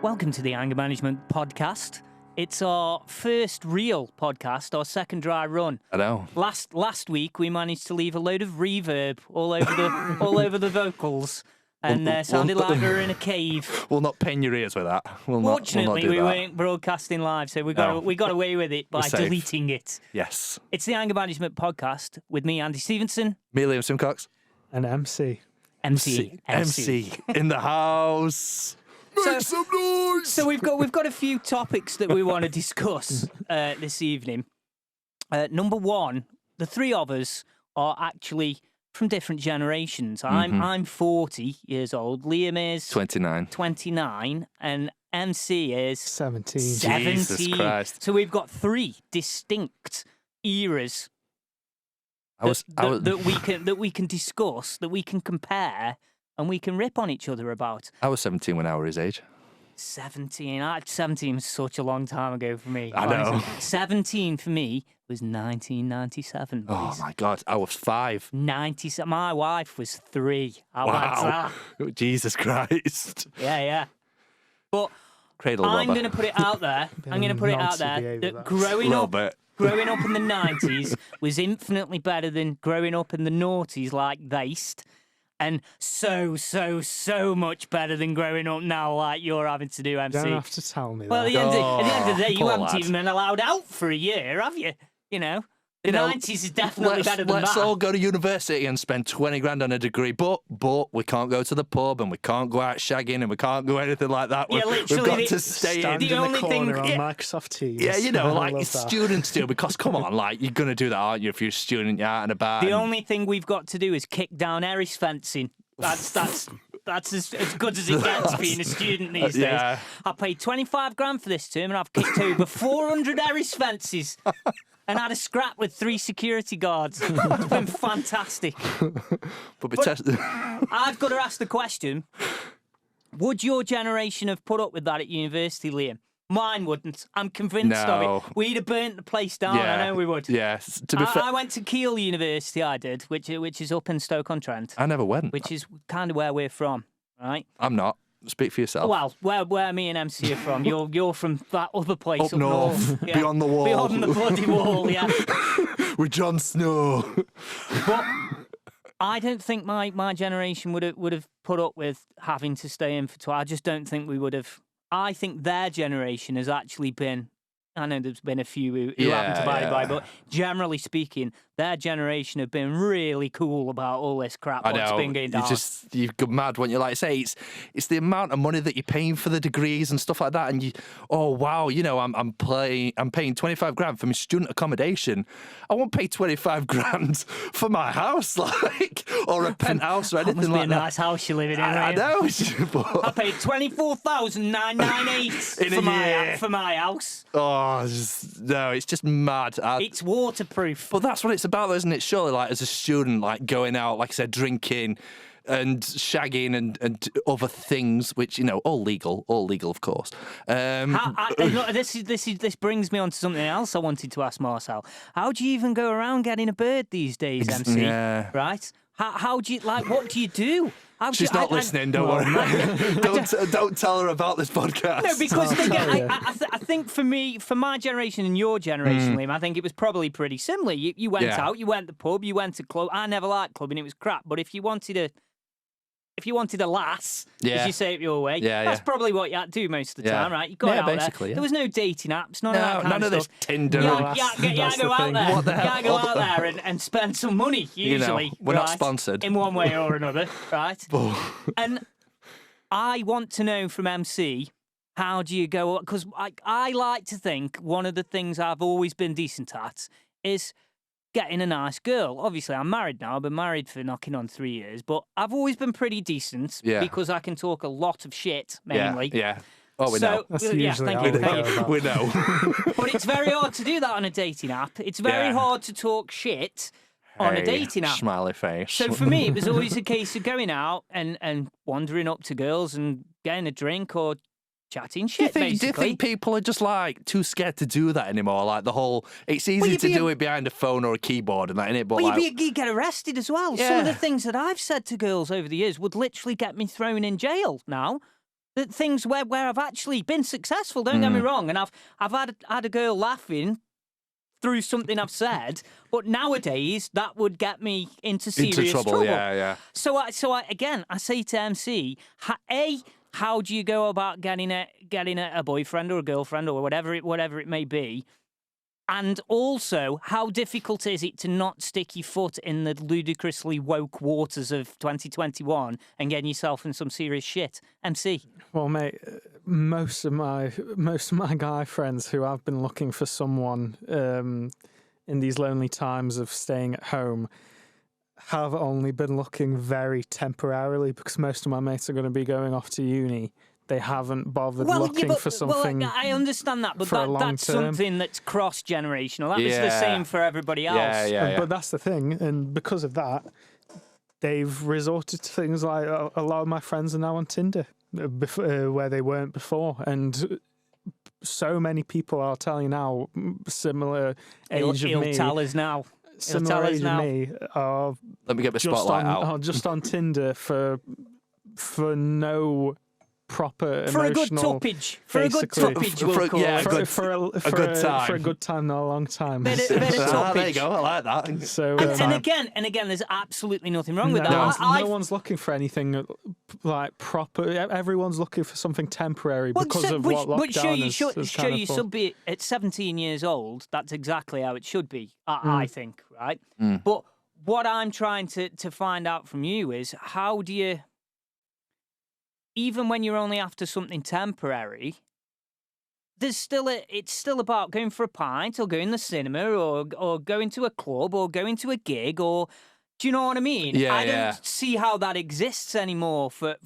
Welcome to the Anger Management Podcast. It's our first real podcast, our second dry run. I know. Last week we managed to leave a load of reverb all over the vocals, and sounded like we were in a cave. We'll not pain your ears with that. Fortunately, we that. weren't broadcasting live, so we got away with it by deleting it. Yes. It's the Anger Management Podcast with me, Andy Stevenson, Me, Liam Simcox. And MC in the house. Make some noise. So we've got a few topics that we want to discuss this evening. Number one, the three of us are actually from different generations. I'm 40 years old. Liam is 29, and MC is 17. Jesus Christ. So we've got three distinct eras that we can discuss, that we can compare, and we can rip on each other about. I was 17 when I was his age. 17. 17 was such a long time ago for me. I know. 17 for me was 1997. Oh my God, I was 5. 97. My wife was 3. Wow. Jesus Christ. Yeah. But Cradle I'm robber. going to put it out there. That growing up in the 90s was infinitely better than growing up in the noughties like Theist. And so much better than growing up now like you're having to do, MC. You don't have to tell me Well, that. at the end of the day, you poor haven't lad. even been allowed out for a year, have you? The 90s is definitely better than Let's that. all go to university and spend 20 grand on a degree, but we can't go to the pub and we can't go out shagging and we can't do anything like that. Yeah, We've literally, got to stay Stand in. The in only the corner thing- on yeah. Microsoft Teams. Yeah, I like love that. students do, because come on, like you're going to do that, aren't you, if you're a student, you're out and about. The only thing we've got to do is kick down Erris fencing. That's as good as it gets being a student these days. Yeah. I paid 25 grand for this term and I've kicked over 400 Erris fences and had a scrap with 3 security guards. It's been fantastic. But I've got to ask the question, would your generation have put up with that at university, Liam? Mine wouldn't. I'm convinced of No. it. We'd have burnt the place down. I know we would. Yes. To be fair, I went to Keele University, I did, which is up in Stoke-on-Trent, I never went. which is kind of where we're from, right? I'm not. Speak for yourself. Well, where me and MC are from. You're from that other place Up north, Yeah. beyond the wall. Beyond the bloody wall, yeah. With Jon Snow. But I don't think my generation would have put up with having to stay in for 12. I just don't think we would have. I think their generation has actually been. I know there's been a few who haven't abided by, but generally speaking, their generation have been really cool about all this crap I what's know. been going down. You go mad when you say it's the amount of money that you're paying for the degrees and stuff like that, and I'm paying 25 grand for my student accommodation. I won't pay 25 grand for my house, or a penthouse or anything Must be like a that. nice house you live in. I know. I paid 24,998 In a year. for my house. It's just mad. It's waterproof. But that's what it's about, though, isn't it? Surely, like, as a student, like, going out, like I said, drinking and shagging and other things, which, all legal, of course. This brings me on to something else I wanted to ask Marcel. How do you even go around getting a bird these days, MC? Yeah. Right? How do you, what do you do? She's not listening, don't worry. Don't tell her about this podcast. No, because I think for my generation and your generation, Liam, I think it was probably pretty similar. You went out, you went to the pub, you went to club. I never liked clubbing; it was crap. But if you wanted a lass, as you say it your way, that's probably what you had to do most of the time, right? You got out basically, there. There was no dating apps, none of this stuff. Tinder. You and- go out there. What the hell? You go out there and spend some money, usually. we're not right? sponsored. In one way or another, right? And I want to know from MC, how do you go? Because I like to think one of the things I've always been decent at is getting a nice girl. Obviously, I'm married now. I've been married for knocking on 3 years, but I've always been pretty decent because I can talk a lot of shit, mainly. Yeah. Oh, we know. That's usually how we thank go you. about We know. But it's very hard to do that on a dating app. It's very hard to talk shit on a dating app. Smiley face. So for me, it was always a case of going out and wandering up to girls and getting a drink or chatting shit, do you basically. think people are just like too scared to do that anymore? Like the whole, it's easy to do it behind a phone or a keyboard and that, innit? But Well, like, you get arrested as well. Some of the things that I've said to girls over the years would literally get me thrown in jail now. the things where I've actually been successful. Don't get me wrong, and I've had a girl laughing through something I've said, but nowadays that would get me into serious trouble. Yeah. So I say to MC, how do you go about getting a boyfriend or a girlfriend or whatever it may be? And also, how difficult is it to not stick your foot in the ludicrously woke waters of 2021 and getting yourself in some serious shit? MC. Well, mate, most of my guy friends who have been looking for someone in these lonely times of staying at home have only been looking very temporarily, because most of my mates are going to be going off to uni. They haven't bothered looking for something. Well, I understand that, but that's term. something that's cross-generational. That was the same for everybody else. Yeah. But that's the thing, and because of that, they've resorted to things like a lot of my friends are now on Tinder, where they weren't before, and so many people I'll tell you now, similar age of me. He'll tell us now. Similar age of me are Let me get the spotlight out. are just on Tinder for no proper for emotional, a good tuppage. For a good tuppage, we'll call it. For a good time, not a long time. Bit of tuppage. There you go. I like that. So, and again, there's absolutely nothing wrong with that. No one's looking for anything like proper. Everyone's looking for something temporary because of what lockdown has sure, you should be at 17 years old. That's exactly how it should be, I think, right? But what I'm trying to find out from you is, how do you, even when you're only after something temporary, it's still about going for a pint or going to the cinema or going to a club or going to a gig, or do you know what I mean? Yeah, I don't see how that exists anymore for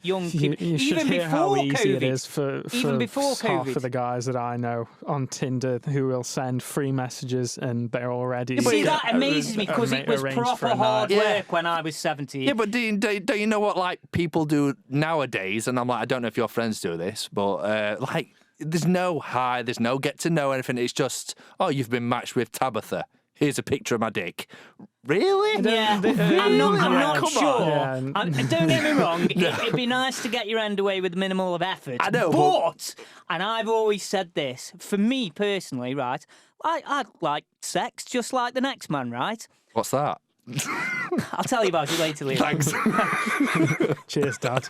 young people. You should hear how easy it is for half of the guys that I know on Tinder who will send free messages and they're already... See, that amazes me, because it was proper hard work when I was 17. Yeah, but do you know what like people do nowadays? And I'm like, I don't know if your friends do this, but like, there's no hi, there's no get to know anything. It's just, oh, you've been matched with Tabitha. Here's a picture of my dick. Really? Yeah, I'm not sure. Yeah. Don't get me wrong. It'd be nice to get your end away with minimal of effort. I know, but and I've always said this, for me personally, right? I like sex just like the next man, right? What's that? I'll tell you about it later, Liam. Thanks. Cheers, Dad.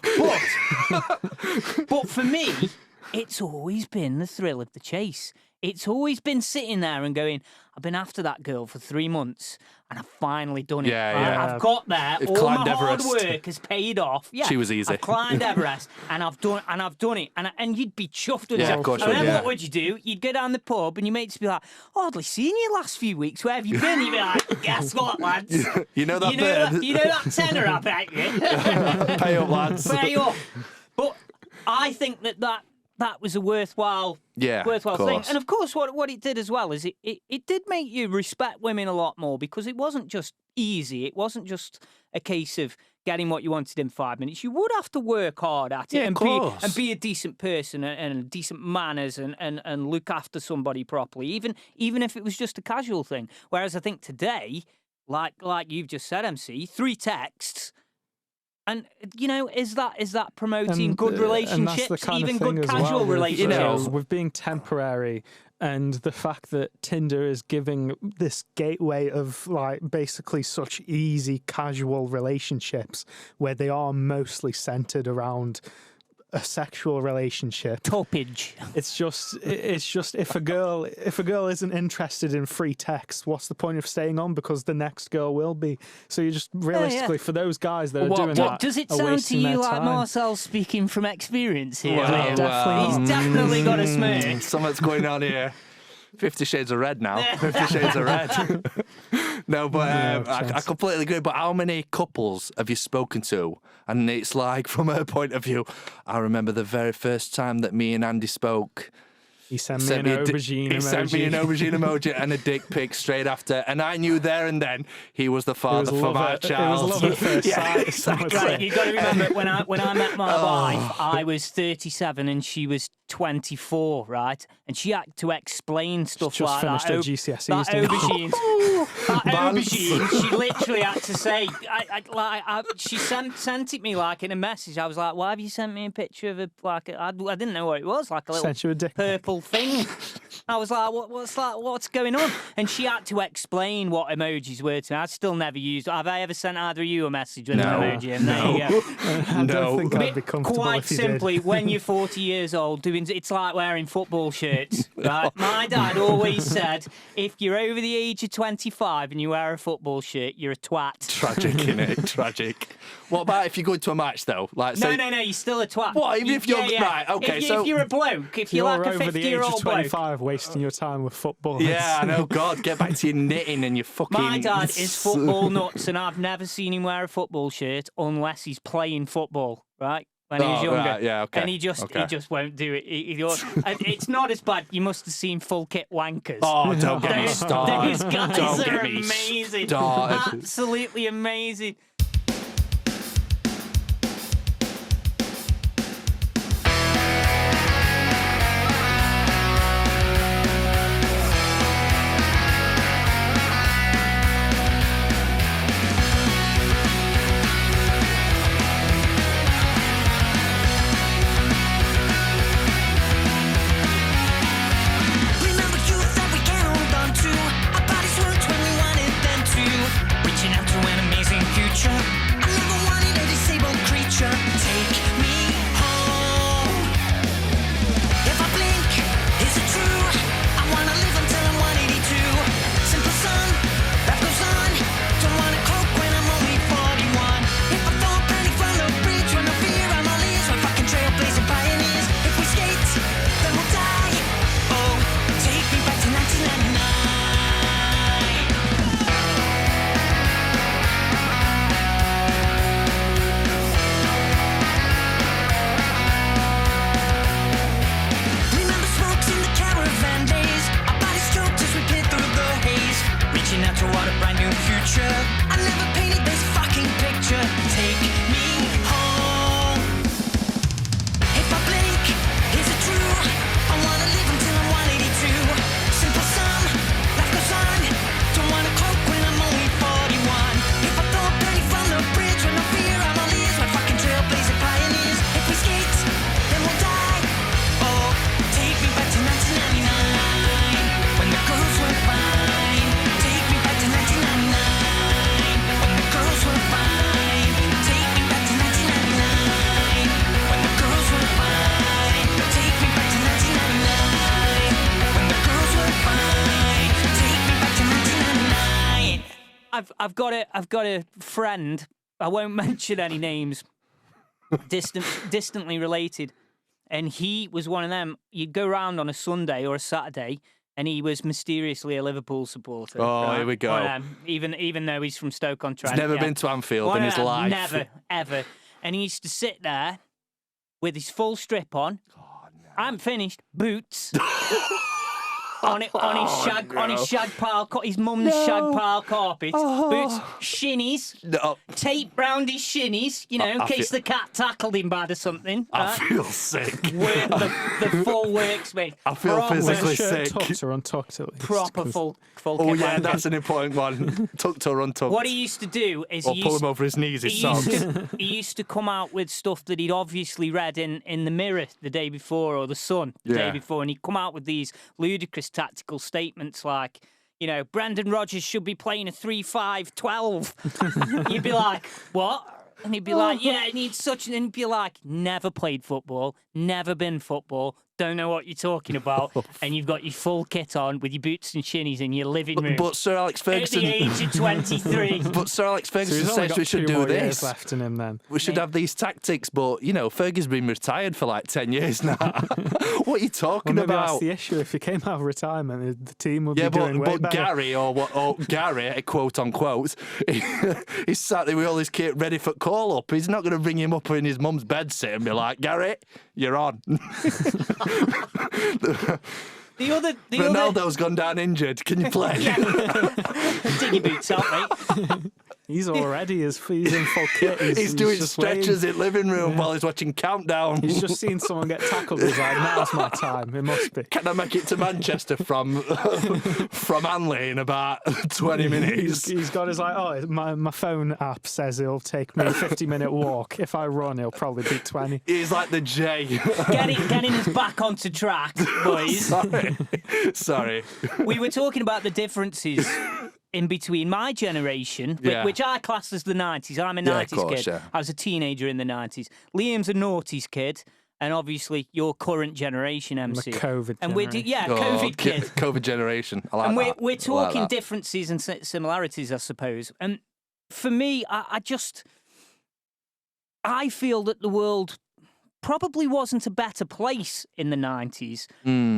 But for me, it's always been the thrill of the chase. It's always been sitting there and going, I've been after that girl for 3 months and I've finally done it. Yeah. I've got there. You've all climbed my hard Everest. work has paid off. Yeah, She was easy. I've climbed Everest and I've done it. And you'd be chuffed with Yeah, yourself. of course And you would, then yeah. what would you do? You'd go down the pub and your mates would be like, oh, I've hardly seen you last few weeks. Where have you been? You'd be like, guess what, lads? You know that bird? You know that tenner I bet you? Pay up, lads. Pay up. But I think that was a worthwhile thing. And of course, what it did as well is it did make you respect women a lot more, because it wasn't just easy. It wasn't just a case of getting what you wanted in 5 minutes. You would have to work hard at it and be a decent person and decent manners and look after somebody properly, even if it was just a casual thing. Whereas I think today, like you've just said, MC, 3 texts. And, you know, is that promoting good relationships, even good casual relationships? With being temporary, and the fact that Tinder is giving this gateway of, like, basically such easy casual relationships where they are mostly centered around a sexual relationship. Tuppage. It's just if a girl isn't interested in free text, what's the point of staying on? Because the next girl will be. So you just realistically, for those guys that are doing that, does it are sound to wasting you their like time. Marcel's speaking from experience here? Well, He's definitely got a smirk. Something's going on here. 50 Shades of Red now. 50 Shades of Red. No, but I completely agree. But how many couples have you spoken to? And it's like, from her point of view, I remember the very first time that me and Andy spoke. He sent me an aubergine emoji. He sent me an aubergine emoji and a dick pic straight after. And I knew there and then he was the father for my child. It was love at first sight. Exactly. Right, you've got to remember, when I met my wife, I was 37 and she was 24, right? And she had to explain stuff Just like finished that. her GCSEs. That aubergine, she literally had to say, she sent it me like in a message. I was like, why have you sent me a picture of I didn't know what it was, like a little Sent you a dick pic. purple thing. I was like, what's going on? And she had to explain what emojis were to me. I still never used. Have I ever sent either of you a message with an emoji? And there you go. I don't think I'd be comfortable Quite if you simply, did. when you're 40 years old, it's like wearing football shirts. Right? My dad always said, if you're over the age of 25 and you wear a football shirt, you're a twat. Tragic, innit? Tragic. What about if you go into a match though? Like, No, say, you're still a twat. What, even if you're right? Okay, if you're a bloke, if you're like a over the age 50-year-old of bloke. 25, wasting your time with football. Yeah, I know. God, get back to your knitting and your fucking. My dad is football nuts, and I've never seen him wear a football shirt unless he's playing football, right? When he was younger. Right, yeah, okay. And he just won't do it. It's not as bad. You must have seen Full Kit Wankers. Oh, don't get me started. Those guys Don't are get me amazing. started. Absolutely amazing. I've got a friend. I won't mention any names. Distantly related, and he was one of them. You'd go round on a Sunday or a Saturday, and he was mysteriously a Liverpool supporter. Oh, right? here we go. Even though he's from Stoke-on-Trent. He's never been to Anfield in his life. Never, ever. And he used to sit there with his full strip on. Oh, no. I'm finished. Boots. on his shag pile, his mum's shag pile carpet. Boots, shinnies, tape round his shinnies, in case the cat tackled him bad or something. I right? feel sick. The full works, mate. I feel physically shirt sick. Tucked or untucked at least. Proper full. Oh yeah, that's an important one. Tucked or untucked. What he used to do is or pull him over his knees, his socks. He used to come out with stuff that he'd obviously read in the Mirror the day before, or the Sun the day before, and he'd come out with these ludicrous tactical statements like, Brendan Rodgers should be playing a 3-5-12. You'd be like, what? And he'd be like, yeah, it needs such an... And he'd be like, never played football, never been football, don't know what you're talking about, and you've got your full kit on with your boots and shinnies in your living room. But Sir Alex Ferguson... At the age of 23. But Sir Alex Ferguson So says we should do this. Left in him then. We should have these tactics, but, Fergie's been retired for like 10 years now. What are you talking Maybe about? that's the issue. If he came out of retirement, the team would be doing way but better. Gary, or Gary, quote unquote, he's sat there with all his kit ready for call up. He's not going to bring him up in his mum's bed sit and be like, Gary, you're on. Ronaldo's gone down injured. Can you play? Dig your boots out, mate. He's already he's in full kit. He's doing just stretches in living room while he's watching Countdown. He's just seen someone get tackled. He's like, now's my time. It must be. Can I make it to Manchester from Hanley in about 20 minutes? He's got his my phone app says it'll take me a 50-minute walk. If I run, it'll probably be 20. He's like the J. Getting us back onto track, boys. Sorry. We were talking about the differences in between my generation, which I class as the 90s. I'm a 90s kid. Yeah. I was a teenager in the 90s. Liam's a noughties kid. And obviously, your current generation, MC. The COVID and generation. COVID kid. COVID generation. I like and that. we're talking like that. differences and similarities, I suppose. And for me, I feel that the world probably wasn't a better place in the 90s,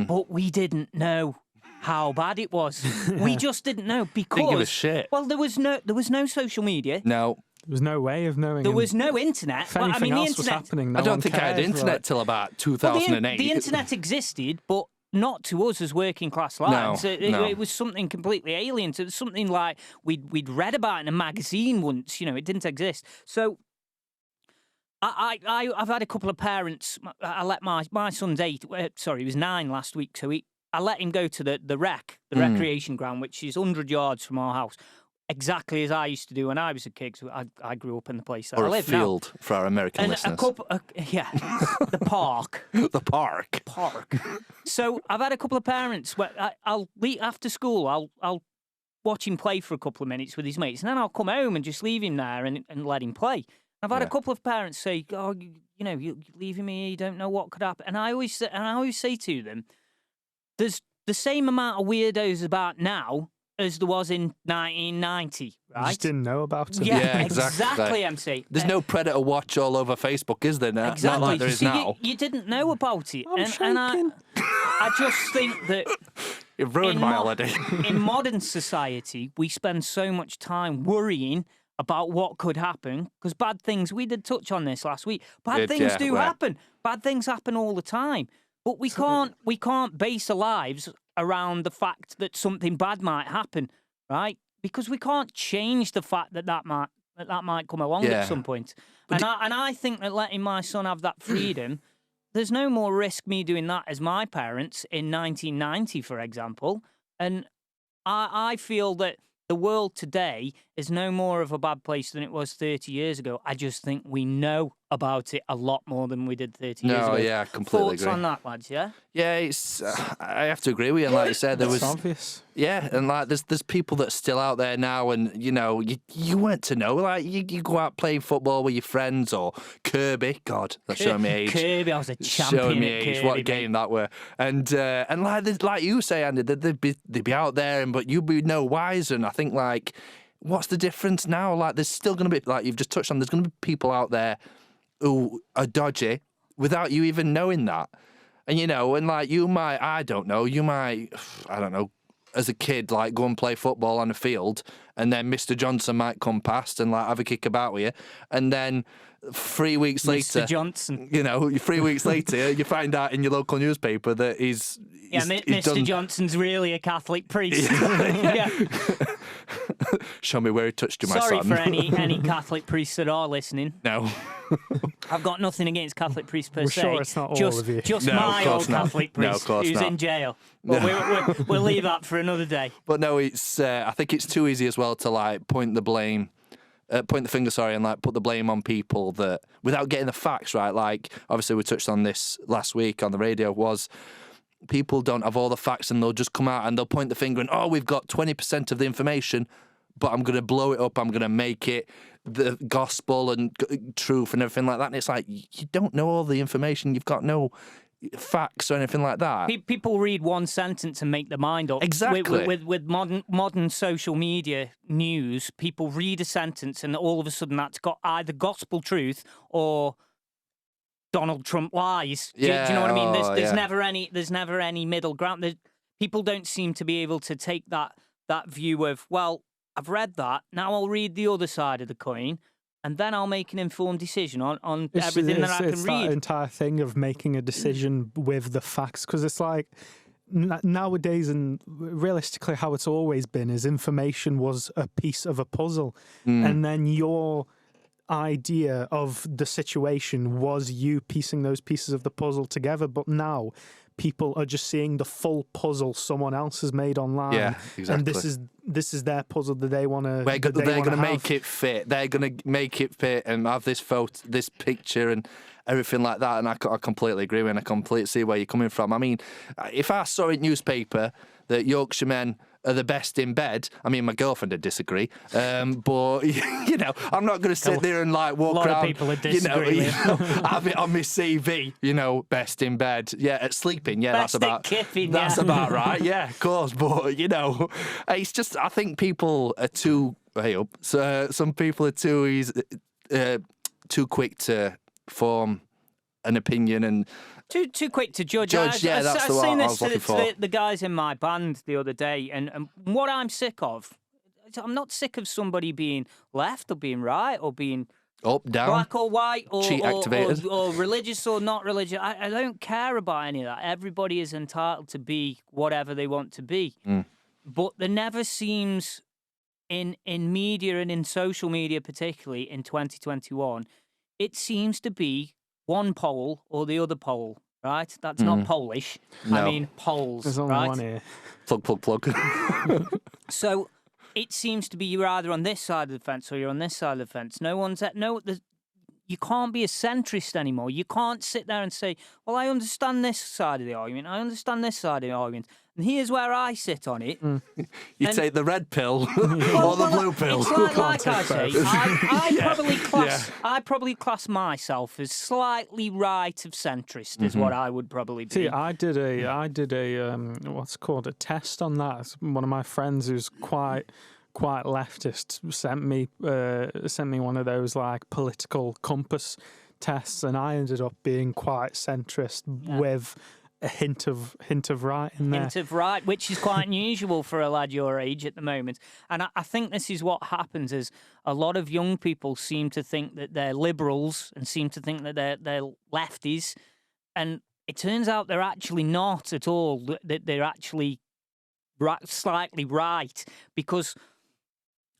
but we didn't know how bad it was. We just didn't know because Didn't give a shit. Well, there was no social media. No. There was no way of knowing. There was no internet. If anything the else internet was happening, I don't think I had internet till about 2008. The internet existed, but not to us as working class lads. No. It was something completely alien. So it was something like we'd read about in a magazine once. It didn't exist. So I've had a couple of parents. I let my son's 8. Sorry, he was 9 last week. So I let him go to the recreation ground, which is 100 yards from our house. Exactly as I used to do when I was a kid. So I grew up in the place that I live now. Or a field for our American listeners. The park. The park. So I've had a couple of parents where I'll leave after school. I'll watch him play for a couple of minutes with his mates, and then I'll come home and just leave him there and let him play. I've had a couple of parents say, "Oh, you're leaving me. You don't know what could happen." And I always say to them, "There's the same amount of weirdos about now as there was in 1990, right?" You just didn't know about it. Yeah, exactly, MC. There's no Predator Watch all over Facebook, is there? Now? Exactly. Not like there is now. You didn't know about it. I'm and I just think that You've ruined my holiday. In modern society, we spend so much time worrying about what could happen, because bad things, we did touch on this last week, bad things do happen. Bad things happen all the time. But we can't base our lives around the fact that something bad might happen, right? Because we can't change the fact that might come along at some point. And I think that letting my son have that freedom, there's no more risk me doing that as my parents in 1990, for example. And I feel that the world today is no more of a bad place than it was 30 years ago. I just think we know about it a lot more than we did 30 years ago. No, yeah, completely Thoughts agree. on that, lads, yeah? Yeah, it's. I have to agree with you. And like you said, there was obvious. Yeah, and like there's people that are still out there now, and you weren't to know. Like you go out playing football with your friends or Kirby. God, that's showing me age. Kirby, I was a champion. Showing me at age. Kirby, What a game that were. And like you say, Andy, they'd be out there, but you'd be no wiser. And I think what's the difference now? Like there's still going to be, like you've just touched on, there's going to be people out there who are dodgy without you even knowing that. And and like you might, I don't know, as a kid, like go and play football on a field, and then Mr. Johnson might come past and like have a kick about with you, and then 3 weeks later, Mr. Johnson, 3 weeks later, you find out in your local newspaper that he's Mr. Johnson's really a Catholic priest. Yeah. Show me where he touched you, my Sorry son. for any Catholic priests that are listening. No. I've got nothing against Catholic priests per se. Sure it's not all of you. Just No, of my course old not. Catholic No, of priest course who's not. in jail. But we'll leave that for another day. But no, it's. I think it's too easy as well to like point the finger, and like put the blame on people that without getting the facts right. Like obviously we touched on this last week on the radio. Was people don't have all the facts and they'll just come out and they'll point the finger and we've got 20% of the information, but I'm going to blow it up. I'm going to make it the gospel and truth and everything like that. And it's like, you don't know all the information. You've got no facts or anything like that. People read one sentence and make their mind up. Exactly. With modern social media news, people read a sentence and all of a sudden that's got either gospel truth or Donald Trump lies. Do you know what I mean? There's never any middle ground. People don't seem to be able to take that view of, well, I've read that, now I'll read the other side of the coin, and then I'll make an informed decision on everything that I can it's read. That entire thing of making a decision with the facts, because it's like nowadays, and realistically how it's always been, is information was a piece of a puzzle. And then your idea of the situation was you piecing those pieces of the puzzle together. But now people are just seeing the full puzzle someone else has made online. Yeah, exactly. And this is their puzzle that they want to. They're going to make it fit. They're going to make it fit and have this photo, this picture, and everything like that. And I completely agree with, and I completely see where you're coming from. I mean, if I saw in newspaper that Yorkshiremen are the best in bed, I mean, my girlfriend would disagree, but you know, I'm not going to sit there and like walk around. A lot of people would disagree. Have it on my CV, you know, best in bed. Yeah, at sleeping. Yeah, Best that's about at kipping, that's yeah. about right. Yeah, of course. But you know, it's just I think people are too. Hey up. So some people are too quick to form an opinion and. Too quick to judge. That's the word I was looking for. The guys in my band the other day, and what I'm sick of, I'm not sick of somebody being left or being right or being up, down, black or white or cheat activated or religious or not religious. I don't care about any of that. Everybody is entitled to be whatever they want to be. But there never seems in media and in social media, particularly in 2021, it seems to be one pole or the other pole, right? That's not Polish. No. I mean poles, There's only right? one here. Plug. So it seems to be you're either on this side of the fence or you're on this side of the fence. You can't be a centrist anymore. You can't sit there and say, well, I understand this side of the argument. I understand this side of the argument. And here's where I sit on it. You take the red pill or the blue pill. It's like I say, I probably class myself as slightly right of centrist is what I would probably be. See, I did a what's called a test on that. One of my friends who's quite leftist sent me one of those like political compass tests, and I ended up being quite centrist with a hint of right in there. Hint of right, which is quite unusual for a lad your age at the moment. And I think this is what happens is a lot of young people seem to think that they're liberals and seem to think that they're lefties. And it turns out they're actually not at all, that they're actually slightly right. Because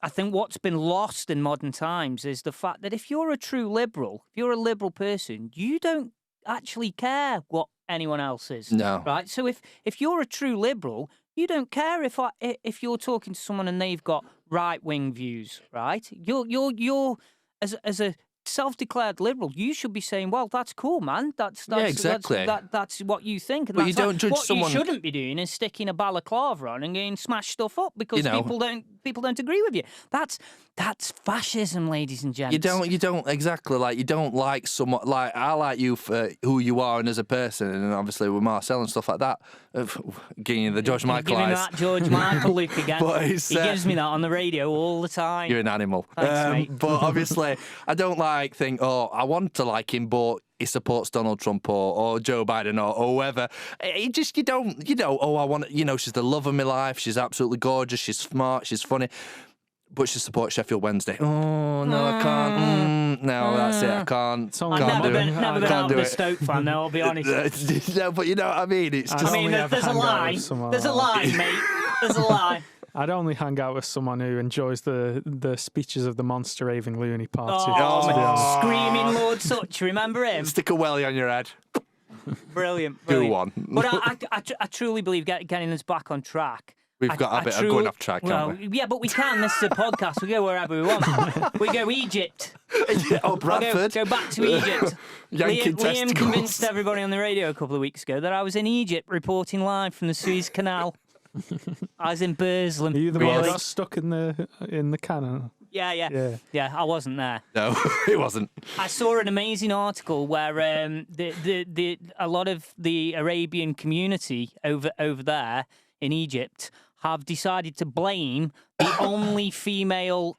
I think what's been lost in modern times is the fact that if you're a true liberal, if you're a liberal person, you don't actually care what anyone else is. No. Right? So if you're a true liberal, you don't care if you're talking to someone and they've got right-wing views, right? You're as a self-declared liberal, you should be saying, well, that's cool, man. That's exactly. That's what you think. And But you don't judge someone. What you shouldn't be doing is sticking a balaclava on and getting smash stuff up because people don't agree with you. That's fascism, ladies and gents. You don't exactly like. You don't like someone like I like you for who you are and as a person, and obviously with Marcel and stuff like that. Getting the George Michael Giving eyes. that George Michael look again. But He gives me that on the radio all the time. You're an animal. Thanks, mate. But obviously, I don't think, I want to like him, but he supports Donald Trump or Joe Biden or whoever. You don't, I want, she's the love of my life. She's absolutely gorgeous. She's smart. She's funny. But she supports Sheffield Wednesday. Oh, no, I can't. No, that's it. I can't. I've never been out of a Stoke fan, though, I'll be honest. No, but you know what I mean? It's just... there's a line. There's a line, mate. There's a line. I'd only hang out with someone who enjoys the speeches of the monster raving loony party. Screaming Lord Such, remember him? Stick a welly on your head. Brilliant. Do one. But I truly believe getting us back on track. We've got a habit of going off track, can't we? Yeah, but we can. This is a podcast. We go wherever we want. We go Egypt. Bradford. Go back to Egypt. Liam testicles. convinced everybody on the radio a couple of weeks ago that I was in Egypt reporting live from the Suez Canal. I was in Burslem. Are you the one that got stuck in the cannon? Yeah, I wasn't there. No, it wasn't. I saw an amazing article where a lot of the Arabian community over there in Egypt have decided to blame the only female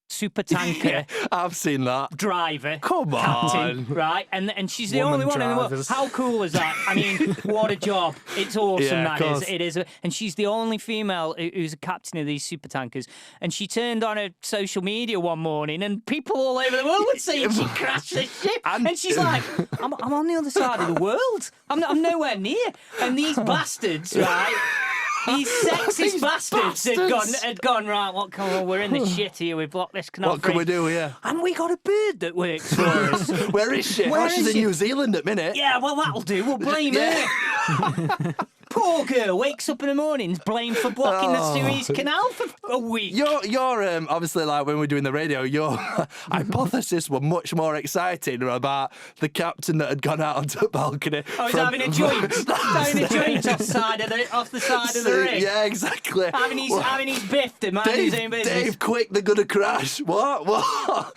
super tanker I've seen that. driver. Come Captain, on. right? And she's the Woman only one in the world. drivers. How cool is that? I mean, what a job. It's awesome, Yeah, of that is. course. It is. And she's the only female who's a captain of these super tankers. And she turned on her social media one morning and people all over the world were saying she crashed the ship. And she's like, I'm on the other side of the world. I'm nowhere near. And these bastards, right? These sexist bastards had gone, right, we're in the shit here, we've blocked this canal. What can we do here? And we got a bird that works for us. Where is she? Where she's is in she? New Zealand at minute. Yeah, well, that'll do. We'll blame her. Poor girl wakes up in the mornings blamed for blocking the Suez Canal for a week. Your obviously, like when we're doing the radio, your hypothesis were much more exciting about the captain that had gone out onto the balcony. Oh, he's having a joint. Having a joint off the side of the rig. Yeah, exactly. Having his biff to mind his own business. Dave, quick, they're gonna crash. What?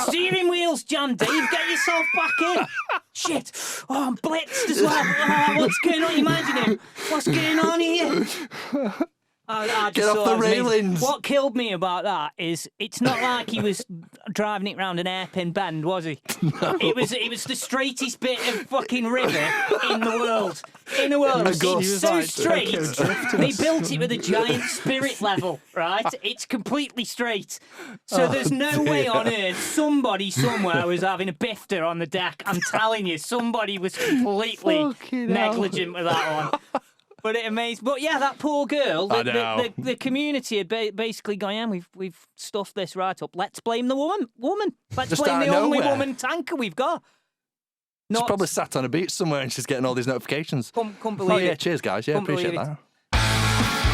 Steering wheel's jammed, Dave. Get yourself back in. Shit. Oh, I'm blitzed as well. Oh, what's going on? Imagine him. What's going on here? I just Get off thought the it was amazing. railings. What killed me about that is it's not like he was driving it round an hairpin bend, was he? No. It was the straightest bit of fucking river in the world. In the world. It's so straight. They built it with a giant spirit level, right? It's completely straight. So there's no way on earth somebody somewhere was having a bifter on the deck. I'm telling you, somebody was completely Fucking hell. negligent with that one. But it amazed. But yeah, that poor girl. I know. The community had basically gone, yeah, we've stuffed this right up. Let's blame the woman. Let's Just blame out the of only nowhere. woman tanker we've got. She's Not probably sat on a beach somewhere and she's getting all these notifications. couldn't believe Yeah, it. cheers, guys. Yeah, Couldn't appreciate believe that.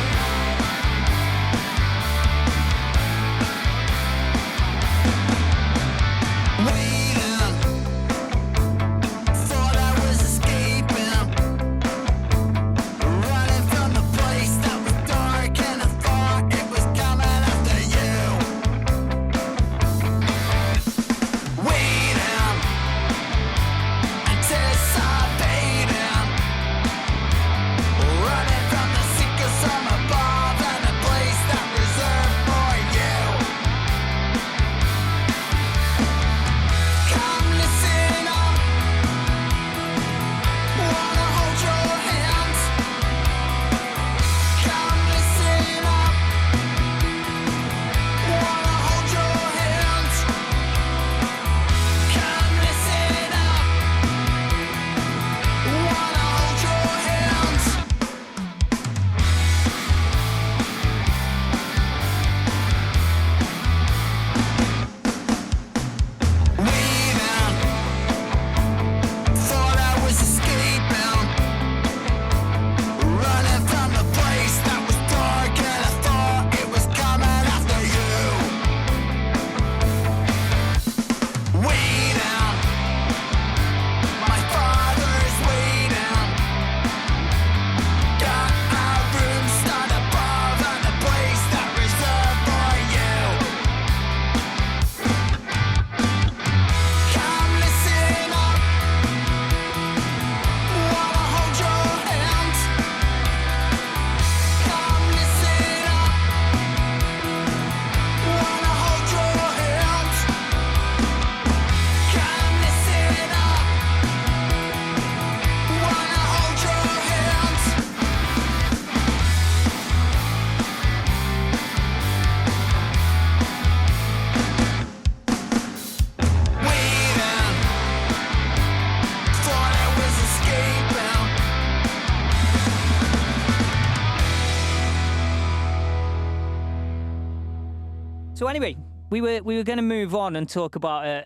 So anyway, we were going to move on and talk about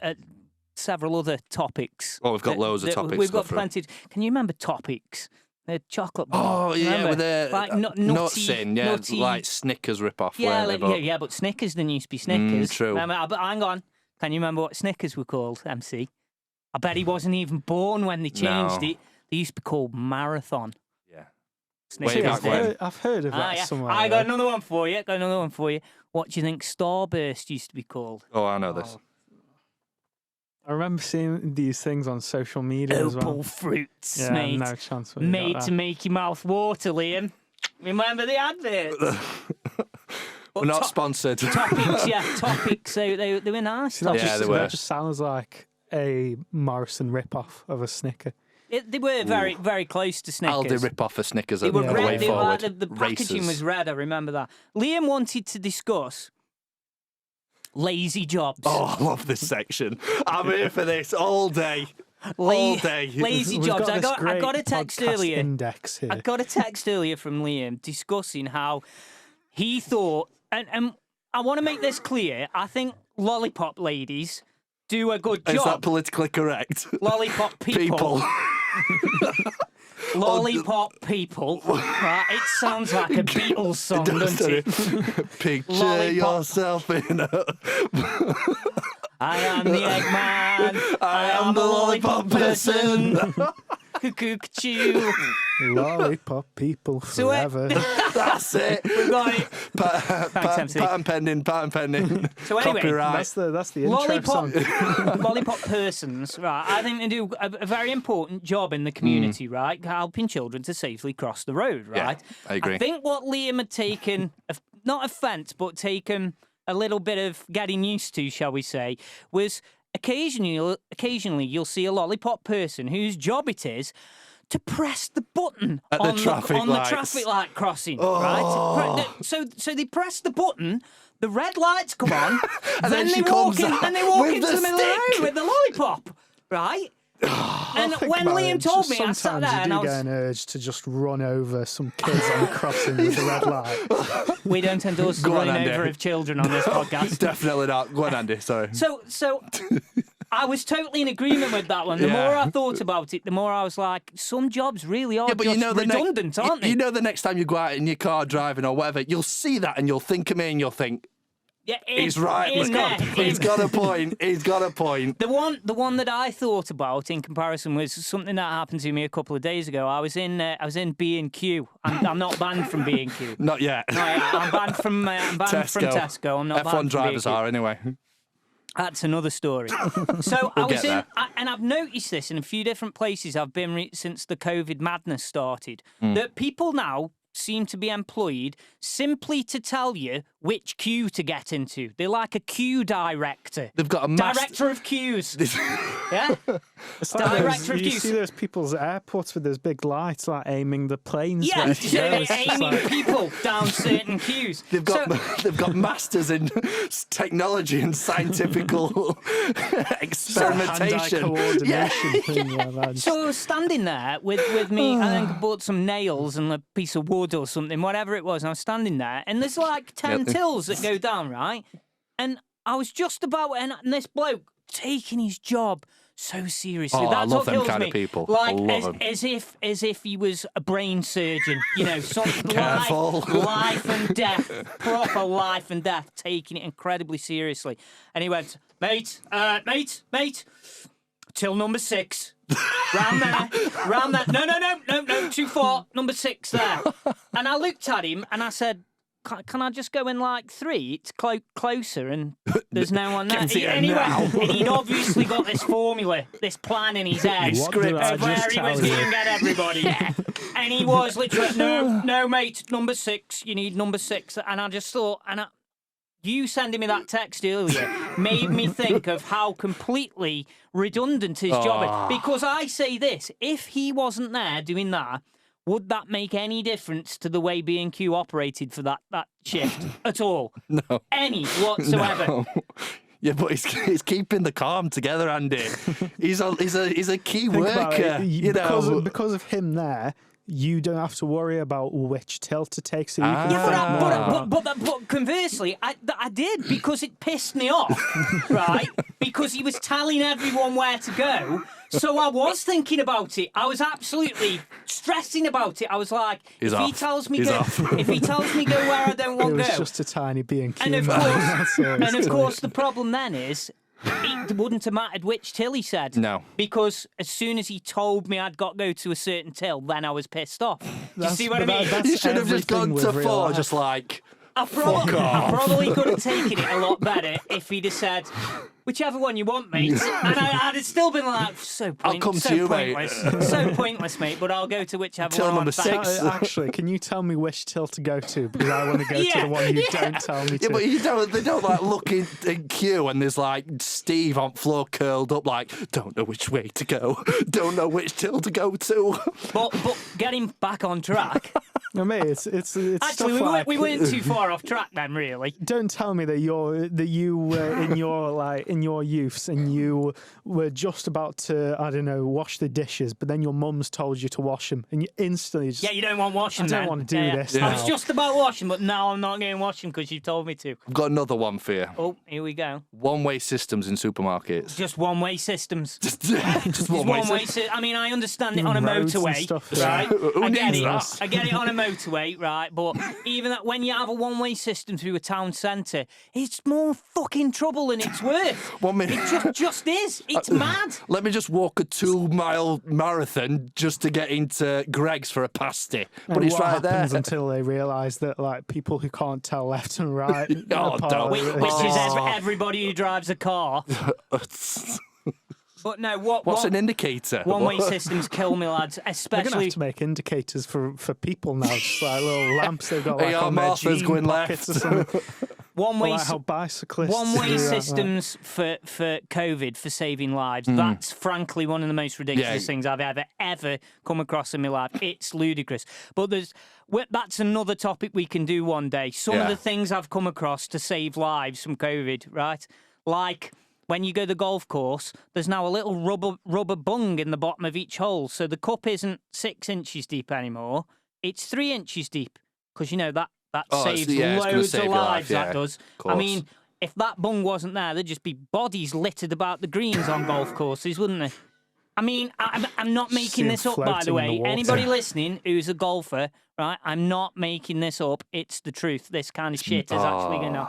several other topics. Oh, we've got loads of topics. We've got through. plenty. Can you remember topics? The chocolate bar. Oh yeah, Remember? with the like nuts in, yeah, nutty. like Snickers rip-off. Yeah, weren't they, yeah, but Snickers didn't used to be Snickers. True. Remember, but hang on. Can you remember what Snickers were called, MC? I bet he wasn't even born when they changed No. it. They used to be called Marathon. Yeah. Snickers Way back did. when. I've heard of that Yeah. somewhere. I got another one for you. What do you think Starburst used to be called? Oh, I know this. I remember seeing these things on social media as well. Opal fruits, Yeah, mate. no chance. we got Made that. to make your mouth water, Liam. Remember the adverts? We're not sponsored. Toppage, yeah, Toppage. So they were nice. See, that, Yeah, just, they were. that just sounds like a Morrison rip-off of a Snicker. They were very close to Snickers. Aldi rip off a Snickers They at were the red. way They were forward. like, the packaging Racers. was red. I remember that. Liam wanted to discuss lazy jobs. Oh, I love this section. I'm here for this all day. All day. Lazy We've jobs. got I this got great a text podcast earlier. index here. I got a text earlier from Liam discussing how he thought, and I want to make this clear. I think lollipop ladies do a good job. Is that politically correct? Lollipop people. Lollipop people. Right, it sounds like a Beatles song, doesn't it? Picture Lollipop. yourself in a... I am the Eggman. I am the lollipop person. Cuckoo. Lollipop people So, forever. That's it. We've got it. Patent MC. pending. So anyway, Copyright. That's the intro song. Lollipop persons, right? I think they do a very important job in the community, right? Helping children to safely cross the road, right? I agree. I think what Liam had taken, not offence, but taken a little bit of getting used to, shall we say, was occasionally you'll see a lollipop person whose job it is to press the button At on the traffic the lights. traffic light crossing, Oh. right? So they press the button, the red lights come on, And then they she walk comes in, out and they walk with into the the middle of the stick. road with the lollipop, right? And Think when about Liam it, told just me, I sat sometimes there you and I do get was, an urge to just run over some kids on a crossing with a red light. we don't endorse Go on, running Andy. over of children on this podcast. Definitely not. Go on, Andy. Sorry. So I was totally in agreement with that one. The Yeah. more I thought about it, the more I was like, some jobs really are Yeah, but just you know redundant, aren't they? You know the next time you go out in your car driving or whatever, you'll see that and you'll think of me and you'll think, yeah, he's right. He's got a point. He's got a point. The one that I thought about in comparison was something that happened to me a couple of days ago. I was in B&Q. I'm not banned from B&Q. Not yet. No, I'm banned from Tesco. I'm not banned F1 from drivers B&Q. are anyway. That's another story. So We'll I was get in, there. and I've noticed this in a few different places I've been since the COVID madness started, Hmm. that people now seem to be employed simply to tell you which queue to get into. They're like a queue director. They've got a Director of queues. Yeah? It's like Director of you queues. see those people's airports with those big lights, like aiming the planes. Yeah, where so to go. they're It's just aiming like- people down certain queues. They've got So- they've got masters in technology and scientific experimentation. Hand-eye coordination thing, yeah, man. So I was standing there with me, I think I bought some nails and a piece of wood or something, whatever it was, and I was standing there, and there's like 10 Yep. tills that go down, right? And I was just about, and this bloke taking his job so seriously. Oh, I That's love what them kills kind me. of people. I Like love them. as if he was a brain surgeon, you know, something Careful. life and death, proper life and death, taking it incredibly seriously. And he went, mate, till number 6. round there. No, too far. Number 6 there. And I looked at him and I said, can I just go in like 3? It's closer and there's no one there. Can see it Anyway, now. and he'd obviously got this formula, this plan in his head. What did I Of where just he was tell you? going to get everybody. Yeah. And he was literally, no, mate, number 6. You need number 6. And I just thought, you sending me that text earlier made me think of how completely redundant his job is. Because I say this, if he wasn't there doing that, would that make any difference to the way B&Q operated for that shift at all? No. Any whatsoever? No. Yeah, but he's keeping the calm together, Andy. He's a key Think about worker. it, You know. because of him there, you don't have to worry about which tilt to take, so you can Yeah, think more. but conversely, I did because it pissed me off, right? Because he was telling everyone where to go. So I was thinking about it. I was absolutely stressing about it. I was like, He's if he off. tells me He's go, off. if he tells me go where I don't It want to was go, just a tiny B&Q. and of man. course, That's all it's and of to course, it. the problem then is. It wouldn't have mattered which till he said. No. Because as soon as he told me I'd got to go to a certain till, then I was pissed off. Do you That's- see what I but mean? that's You should have just everything gone to with real 4, life. just like. I probably could have taken it a lot better if he'd have said, whichever one you want, mate. And I'd have still been like, I'll come to you, pointless. mate. So pointless, mate, but I'll go to whichever Till one number I want. 6. Actually, can you tell me which till to go to? Because I want to go to the one you don't tell me to. Yeah, but they don't like look in queue and there's like Steve on floor curled up like, don't know which way to go, don't know which till to go to. But getting back on track. No, mate, it's Actually, stuff we weren't too far off track then, really. Don't tell me that you were in your youths and you were just about to, I don't know, wash the dishes, but then your mum's told you to wash them, and you instantly just, Yeah, you don't want washing. I don't want to do this. I now. was just about washing, but now I'm not going to wash them because you told me to. I've got another one for you. Oh, here we go. One-way systems in supermarkets. Just one-way systems. Just one-way systems. I mean, I understand it on a Roads and motorway, stuff, right? Who I get needs it. that? I get it on a motorway, right? But even that, when you have a one-way system through a town centre, it's more fucking trouble than it's worth. 1 minute. It just is. It's mad. Let me just walk a 2-mile marathon just to get into Greg's for a pasty. But And it's what right there. happens until they realise that like people who can't tell left and right, Oh, apart, don't. Which is everybody who drives a car. But no, What's an indicator? one-way systems kill me, lads. They're going to Especially have to make indicators for people now, just like little lamps they've got like AR on their Martha's jean going pockets left. or something. one-way. Or like how bicyclists One-way do that, systems for COVID, for saving lives. That's frankly one of the most ridiculous Yeah. things I've ever come across in my life. It's ludicrous. But that's another topic we can do one day. Some of Yeah. the things I've come across to save lives from COVID, right? Like when you go to the golf course, there's now a little rubber bung in the bottom of each hole. So the cup isn't 6 inches deep anymore. It's 3 inches deep. Because, you know, that saves it's gonna loads save of your lives, life, yeah, that does. of I course. mean, if that bung wasn't there, there'd just be bodies littered about the greens on golf courses, wouldn't there? I mean, I'm not making See 'em this up, by floating the in way. the water. Anybody listening who's a golfer, right? I'm not making this up. It's the truth. This kind of shit is actually going to...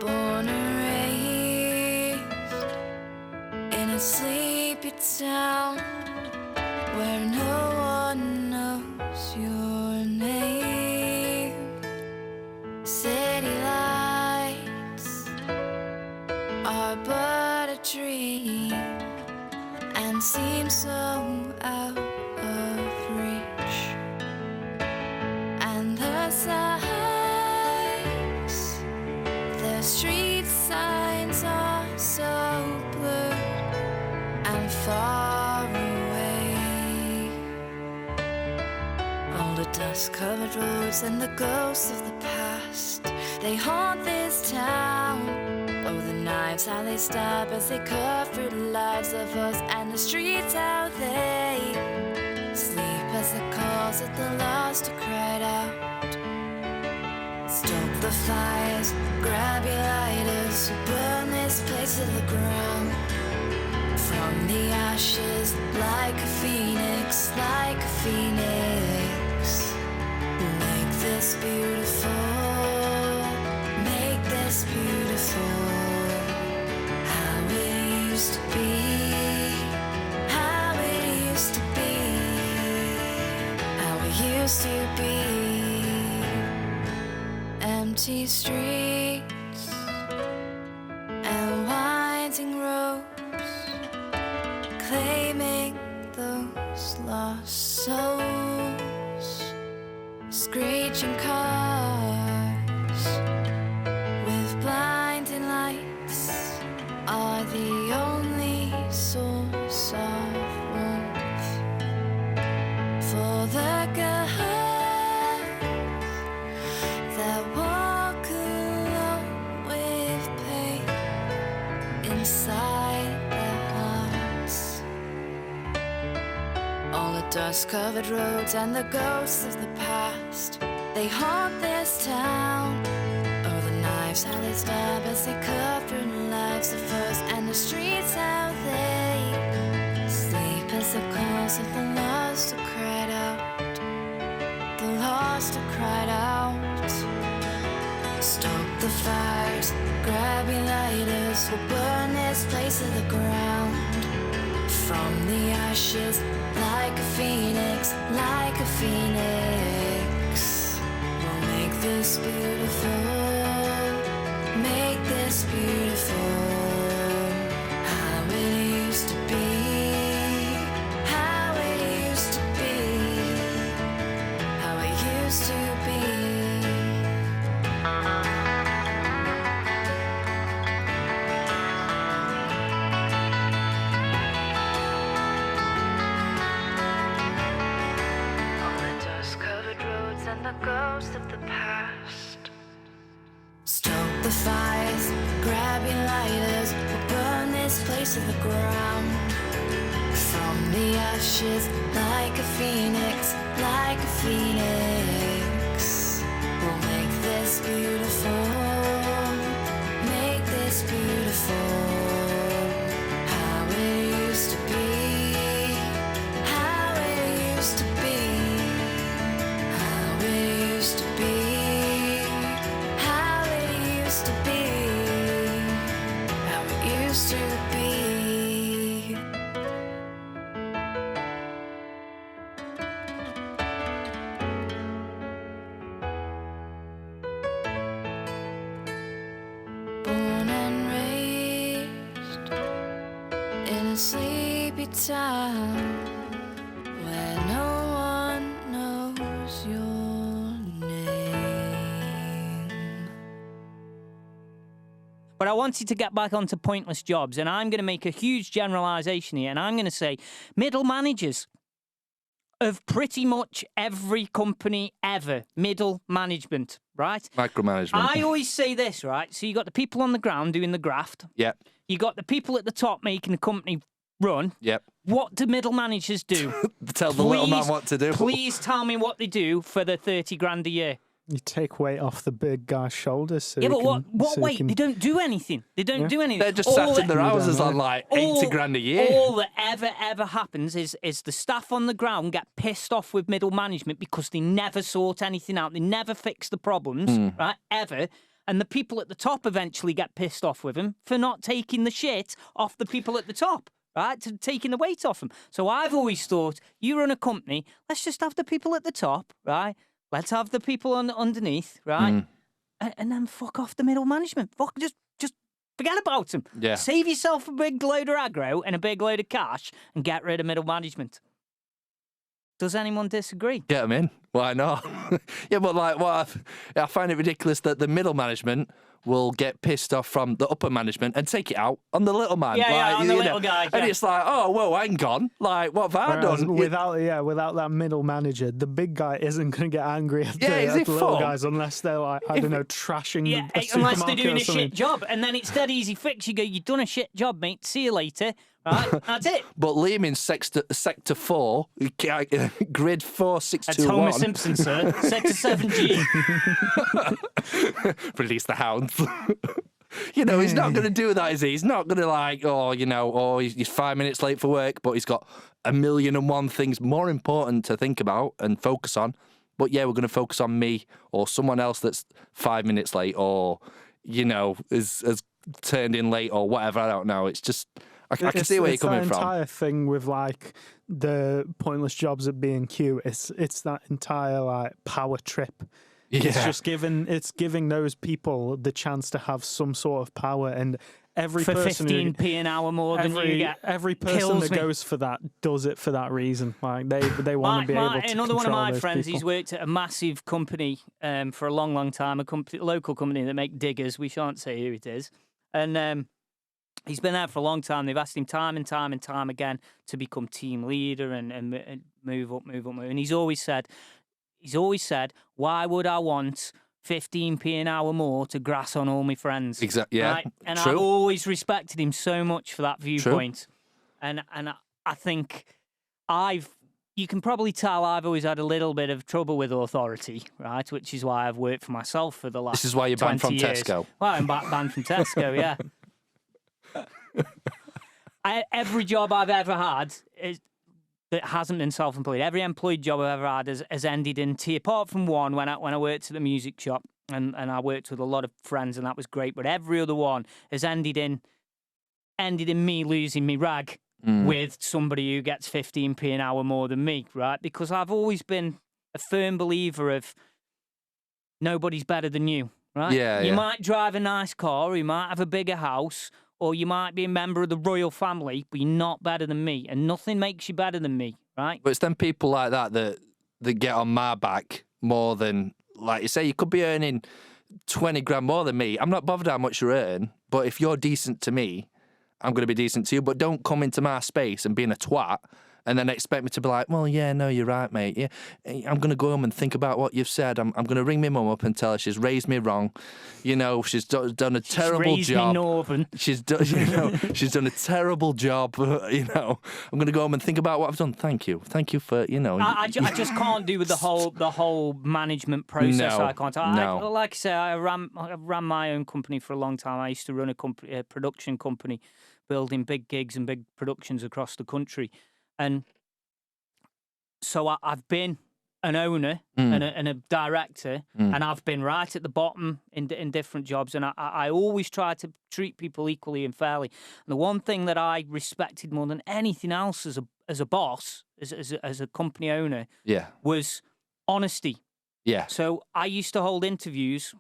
Born and raised in a sleepy town where no one knows your name. City lights are but a dream and seem so out of reach. And the sights, the street signs are so blurred and far away. All the dust-covered roads and the ghosts of the past, they haunt this town. Oh, the knives, how they stab as they cut through the lives of us, and the streets, how they sleep as the calls of the lost are cried out. Stoke the fires, grab your lighters, burn this place to the ground. From the ashes, like a phoenix, like a phoenix. Make this beautiful, make this beautiful. How it used to be, how it used to be, how it used to be. Empty streets and winding roads, claiming those lost souls. Screeching cars with blinding lights are the only source of warmth for the girls that walk alone with pain inside their hearts. All the dust-covered roads and the ghosts of the past, they haunt this town. Oh, the knives, how they stab as they cut through the lives of us, and the streets, how they sleep as the calls of the lost are cried out. The lost are cried out. Stoke the fires, grab your lighters, we'll burn this place to the ground. From the ashes, like a phoenix, like a phoenix. We'll make this beautiful, make this beautiful. How it used to be, how it used to be, how it used to be. And the ghost of the past. Stoke the fires, grab your lighters, we'll burn this place to the ground. From the ashes, like a phoenix, like a phoenix. We'll make this beautiful, make this beautiful. How it used to be, how it used to be. Used to be, how it used to be, how it used to be. Born and raised in a sleepy town where no one knows your But I wanted to get back onto pointless jobs, and I'm going to make a huge generalisation here, and I'm going to say middle managers of pretty much every company ever. Middle management, right? Micromanagement. I always say this, right? So you got the people on the ground doing the graft. Yep. You got the people at the top making the company run. Yep. What do middle managers do? Tell the little man what to do. Please tell me what they do for the 30 grand a year. You take weight off the big guy's shoulders. So Yeah, but he can, what so he weight? can- They don't do anything. They don't do anything. They're just All sat in that- their houses know. on like 80 grand a year. All that ever happens is the staff on the ground get pissed off with middle management because they never sort anything out. They never fix the problems, right? Ever. And the people at the top eventually get pissed off with them for not taking the shit off the people at the top, right? To taking the weight off them. So I've always thought, you run a company, let's just have the people at the top, right? Let's have the people underneath, right? And then fuck off the middle management. Fuck, just forget about them. Yeah. Save yourself a big load of aggro and a big load of cash and get rid of middle management. Does anyone disagree? Get them in. Why not? Yeah, but like, I find it ridiculous that the middle management will get pissed off from the upper management and take it out on the little man. Yeah, on the you little guy, And yeah. it's like, oh, whoa, hang on. Like, what have I Whereas done? without that middle manager, the big guy isn't going to get angry at, Yeah, is at he the little full? guys unless they're like, I don't know, trashing Yeah, a unless supermarket they're doing or a something. shit job. And then it's dead easy fix. You go, you've done a shit job, mate. See you later. Right? That's it. But Liam in sector 4, grid That's 4621. Homer Simpson, sir. Sector 7G. Release the hounds. You know, he's not going to do that, is he? He's not going to like, he's 5 minutes late for work, but he's got 1,000,001 things more important to think about and focus on. But yeah, we're going to focus on me or someone else that's 5 minutes late or, has turned in late or whatever. I don't know. It's just, I can see where you're coming It's that from. entire thing with like the pointless jobs at B&Q. It's that entire like power trip. It's Yeah. just giving those people the chance to have some sort of power, and every For person 15p an hour more than you get. every person kills that me. goes for that does it for that reason. Like they want to be able to Another one of control my those friends, people. he's worked at a massive company for a long time, local company that make diggers. We shan't say who it is. And he's been there for a long time. They've asked him time and time and time again to become team leader and move up. And he's always said, why would I want 15p an hour more to grass on all my friends? Exactly. Yeah. Right? And True. I've always respected him so much for that viewpoint. And I think you can probably tell I've always had a little bit of trouble with authority, right? Which is why I've worked for myself for the last This is why you're banned 20 from years. Tesco. Well, I'm banned from Tesco, yeah. Every job I've ever had that hasn't been self-employed, every employed job I've ever had has ended in tea, apart from one when I worked at the music shop and I worked with a lot of friends and that was great. But every other one has ended in me losing me rag. with somebody who gets 15p an hour more than me, right? Because I've always been a firm believer of nobody's better than you, right? Yeah, you yeah. might drive a nice car, or you might have a bigger house, or you might be a member of the royal family, but you're not better than me, and nothing makes you better than me, right? But it's them people like that get on my back more than, like you say, you could be earning 20 grand more than me. I'm not bothered how much you earn, but if you're decent to me, I'm going to be decent to you. But don't come into my space and being a twat and then expect me to be like, well, yeah, no, you're right, mate. Yeah, I'm going to go home and think about what you've said. I'm going to ring my mum up and tell her she's raised me wrong. You know, she's done a terrible job. Me northern. She's done, she's done a terrible job. You know, I'm going to go home and think about what I've done. Thank you for, you know. I just can't do with the whole management process. No, I can't. Like I say, I ran my own company for a long time. I used to run a production company, building big gigs and big productions across the country. And so I've been an owner and a director, and I've been right at the bottom in different jobs. And I always try to treat people equally and fairly. And the one thing that I respected more than anything else as a boss, as a company owner, was honesty. Yeah. So I used to hold interviews,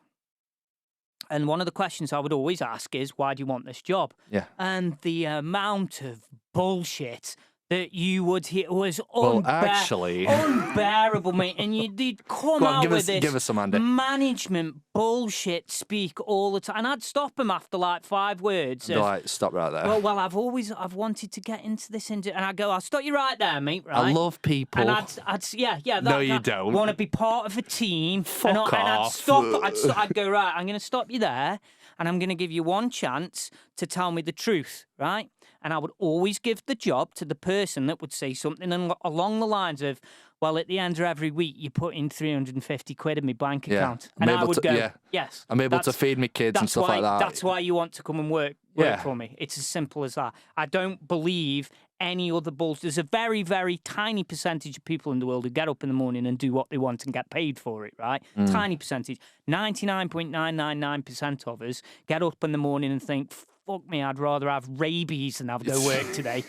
and one of the questions I would always ask is, why do you want this job? Yeah. And the amount of bullshit that you would hear was unbearable, mate. And you'd come out with this give us some, Andy. management bullshit speak all the time. And I'd stop him after like 5 words. They're like, stop right there. Well, I've wanted to get into this, and I go, I'll stop you right there, mate, right? I love people. And no, you don't. Want to be part of a team. Fuck off. And I'd go, right, I'm going to stop you there, and I'm going to give you one chance to tell me the truth, right? And I would always give the job to the person that would say something along the lines of, well, at the end of every week, you put in 350 quid in my bank account. And I would go, yes. I'm able to feed my kids and stuff like that. That's why you want to come and work for me. It's as simple as that. I don't believe any other bullshit. There's a very, very tiny percentage of people in the world who get up in the morning and do what they want and get paid for it, right? Tiny percentage. 99.999% of us get up in the morning and think, fuck me, I'd rather have rabies than have no work today.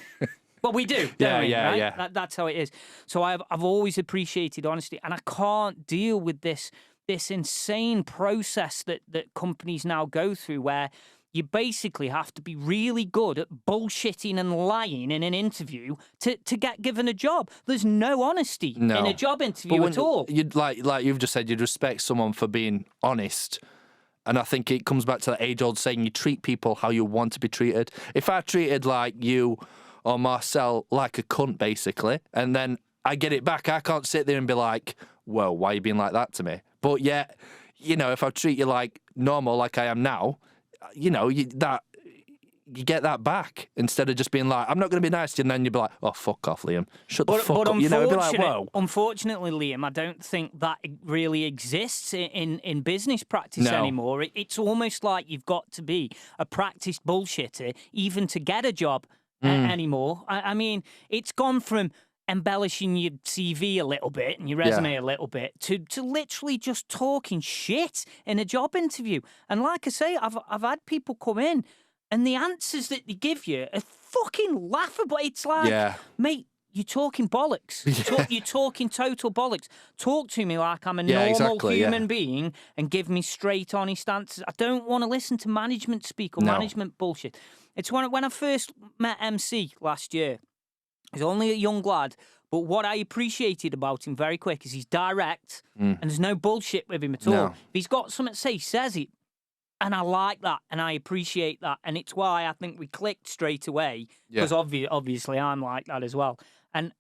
But we do, don't we? Right? Yeah. That's how it is. So I've always appreciated honesty, and I can't deal with this insane process that companies now go through, where you basically have to be really good at bullshitting and lying in an interview to get given a job. There's no honesty in a job interview at all. You'd like you've just said, you'd respect someone for being honest. And I think it comes back to that age-old saying, you treat people how you want to be treated. If I treated like you or Marcel like a cunt, basically, and then I get it back, I can't sit there and be like, well, why are you being like that to me? But yet, you know, if I treat you like normal, like I am now, you know, you get that back instead of just being like, I'm not going to be nice to you, and then you'd be like, oh, fuck off, Liam. Shut the fuck up. You know, be like, whoa. Unfortunately, Liam, I don't think that really exists in business practice anymore. It's almost like you've got to be a practiced bullshitter even to get a job anymore. I mean, it's gone from embellishing your CV a little bit and your resume a little bit to literally just talking shit in a job interview. And like I say, I've had people come in, and the answers that they give you are fucking laughable. It's like, mate, you're talking bollocks. You're talking total bollocks. Talk to me like I'm a normal human being and give me straight, honest answers. I don't want to listen to management speak or management bullshit. It's when I first met MC last year. He's only a young lad, but what I appreciated about him very quick is he's direct and there's no bullshit with him at all. If he's got something to say, he says it. And I like that, and I appreciate that, and it's why I think we clicked straight away, because obviously I'm like that as well. And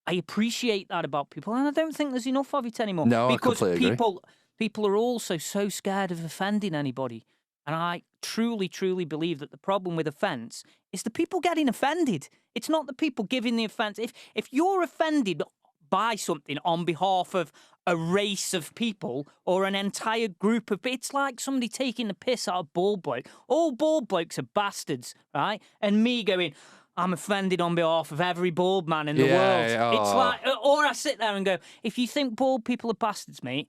I appreciate that about people, and I don't think there's enough of it anymore. No, because I completely agree. People are also so scared of offending anybody. And I truly, truly believe that the problem with offence is the people getting offended. It's not the people giving the offence. If you're offended by something on behalf of a race of people or an entire group of people, it's like somebody taking the piss out of bald bloke. All bald blokes are bastards, right? And me going, I'm offended on behalf of every bald man in the world. It's like, or I sit there and go, if you think bald people are bastards, mate,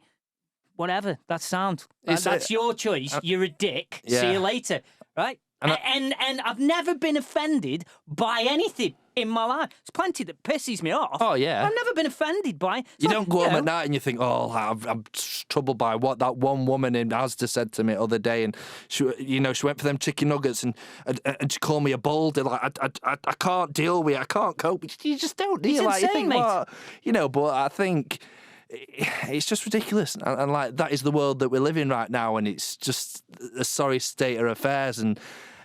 whatever, that's sound. That's your choice. You're a dick. See you later, right? And I've never been offended by anything. in my life. There's plenty that pisses me off. Oh, yeah. I've never been offended by it. You don't go home at night and you think, oh, I'm troubled by what that one woman in Asda said to me the other day, and she went for them chicken nuggets and she called me a boulder. Like I can't deal with it. I can't cope. You just don't. Do you? It's You insane, think, mate. what? But I think it's just ridiculous, and like that is the world that we live in right now, and it's just a sorry state of affairs. And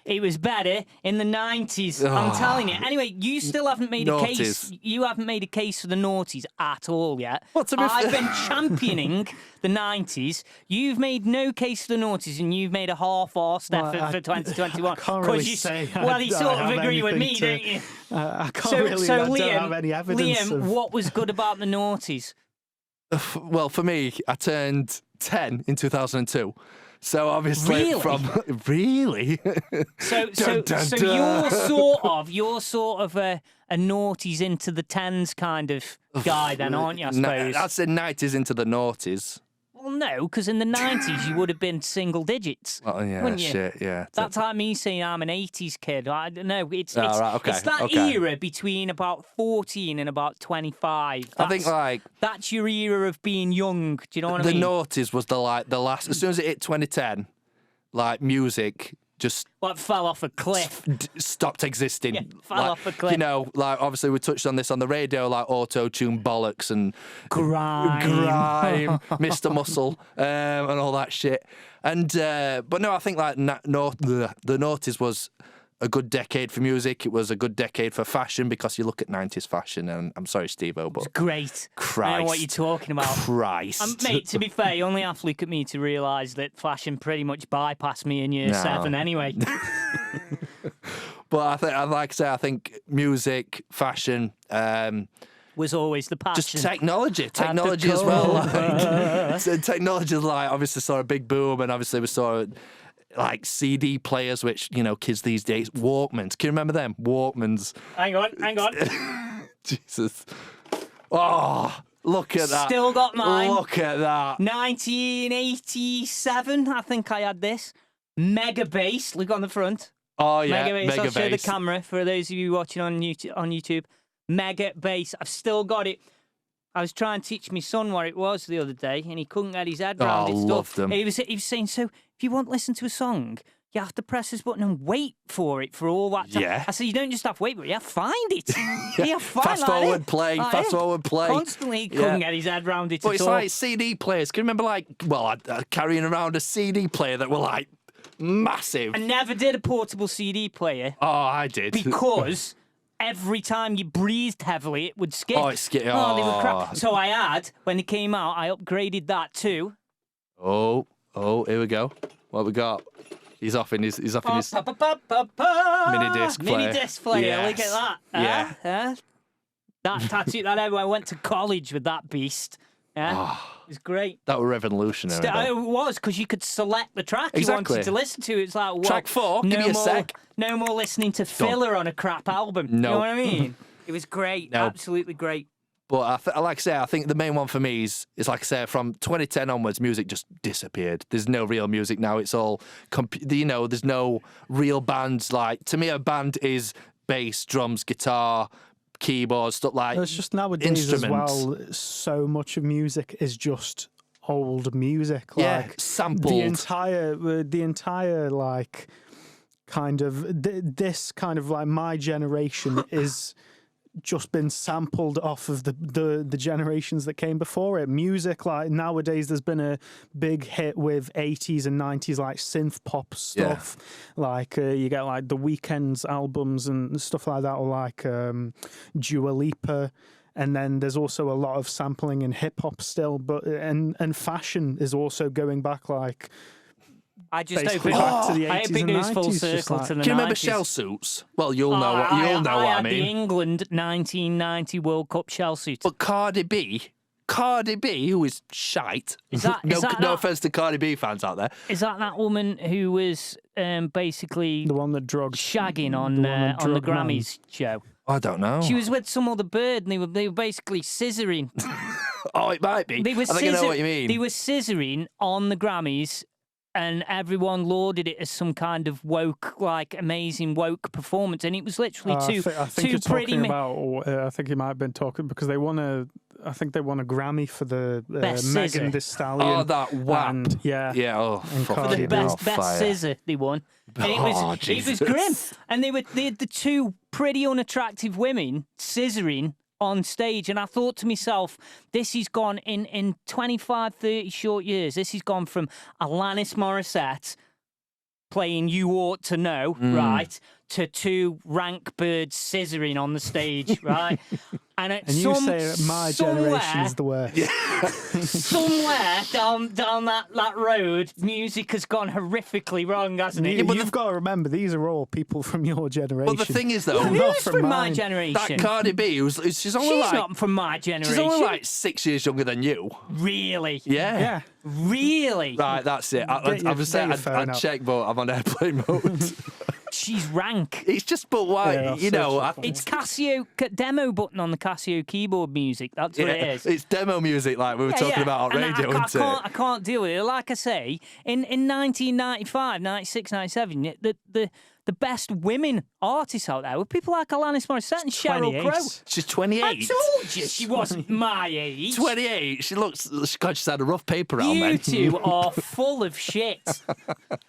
it was better in the 90s. I'm telling you. Anyway, you still haven't made a case. You haven't made a case for the noughties at all yet. Well, to be I've fair- been championing the 90s. You've made no case for the noughties, and you've made a half-arsed effort for 2021. I can't really say. Well, you sort of have agree with me, anything don't you? I can't really. I don't have any evidence. Liam, what was good about the noughties? well, for me, I turned 10 in 2002. So obviously, Really? Really. So Dun, dun, so dun. you're sort of a noughties into the tens kind of guy, then, aren't you? I suppose. I'd say 90s into the noughties. Well, no, because in the 90s you would have been single digits. Oh yeah, wouldn't you? shit, yeah. That's like me saying I'm an 80s kid. I don't know. It's right, okay, it's that okay. era between about 14 and about 25. I think like That's your era of being young. Do you know what I the mean? noughties was the last. As soon as it hit 2010, like music just Like fell off a cliff. stopped existing. Yeah, fell Like, off a cliff. You know, like obviously we touched on this on the radio, like auto-tune bollocks and Grime. Mr. Muscle, and all that shit. And but no, I think like the noughties was a good decade for music. It was a good decade for fashion because you look at 90s fashion, and I'm sorry, Steve-O, but Great. Christ. I know what you're talking about. Christ. Mate, to be fair, you only have to look at me to realise that fashion pretty much bypassed me in year 7 anyway. But I think, like I say, I think music, fashion, Was always the passion. just technology as well. Like, so technology, like obviously saw a big boom, and obviously we saw like CD players, which kids these days, Walkmans. Can you remember them Walkmans? Hang on. Jesus. Oh, look at that. Still got mine. Look at that. 1987, I think I had this. Mega bass. Look on the front. Oh yeah, Mega bass. I'll show the bass. camera for those of you watching on YouTube. Mega bass. I've still got it. I was trying to teach my son what it was the other day, and he couldn't get his head around Oh, it. loved Stuff. them. He was saying, so if you want to listen to a song, you have to press this button and wait for it for all that time. Yeah. I said, you don't just have to wait for it, you have to find it. Yeah, find Fast like forward it. play, Like fast it. forward play. Constantly he couldn't get his head around it But at it's all. like CD players. Can you remember carrying around a CD player that were like massive? I never did a portable CD player Oh, I did. because every time you breathed heavily, it would skip. Oh, it skip- they were crap. oh. So I had, when it came out, I upgraded that too. Oh, here we go. What we got? He's off in his mini disc player. Mini disc player. Yes. Look at that. Yeah. That tattoo. I went to college with that beast. Yeah. It was great. That were revolutionary. It was because you could select the track you Exactly. wanted to listen to. It's like, well, Track 4, give me a more, sec. No more listening to filler on a crap album. No. You know what I mean? It was great. No. Absolutely great. But like I say, I think the main one for me is like I say, from 2010 onwards, music just disappeared. There's no real music now. It's all, there's no real bands. Like, to me, a band is bass, drums, guitar, keyboards, stuff like It's just nowadays instruments. as well. So much of music is just old music. Yeah, Like sampled. the entire like kind of this kind of like my generation is just been sampled off of the generations that came before it. Music, like nowadays, there's been a big hit with 80s and 90s like synth pop stuff. Like you get like the Weeknd's albums and stuff like that, or like Dua Lipa. And then there's also a lot of sampling in hip hop still, but and fashion is also going back like I just basically opened back to the 80s I think and it was 90s. full just circle like- to the Do you remember 90s. shell suits? Well, you'll know what I what I had the mean. England 1990 World Cup shell suit. But Cardi B, who is shite. Is that- no, is that no that- offense to Cardi B fans out there. Is that woman who was basically the one that drugged shagging the on one that the drugged man. Grammys show? I don't know. She was with some other bird, and they were basically scissoring. Oh, it might be. They were I think I know what you mean. They were scissoring on the Grammys, and everyone lauded it as some kind of woke, like amazing woke performance, and it was literally I think you're pretty. talking about. I think you might have been talking because they won a. I think they won a Grammy for the Megan Thee Stallion. Oh, that WAP. And, yeah. Oh, and fuck. For the Cardi B. best scissor they won. And it was Jesus. grim. And they had the two pretty unattractive women scissoring on stage, and I thought to myself, this has gone in 25, 30 short years, this has gone from Alanis Morissette playing You Ought to Know, right, to two rank birds scissoring on the stage, right? And you say that my generation is the worst. Somewhere down that road, music has gone horrifically wrong, hasn't it? You've got to remember, these are all people from your generation. But the thing is, though, Who's from my generation? that Cardi B, she's only She's like not from my generation. she's only like 6 years younger than you. Really? Yeah. Really? Right, that's it. Get your phone I'd out. check, but I'm on airplane mode. She's rank. It's just, but why? Yeah, you know, It's Casio demo button on the Casio keyboard music. That's what it is. it's demo music like we were talking about on And radio, I isn't it? I can't deal with it. Like I say, in 1995, 96, 97, the best women artists out there were people like Alanis Morissette and Sheryl 28. Crow. She's 28. I told you she wasn't my age. 28. She looks. God, she's had a rough paper out, You man. two are full of shit.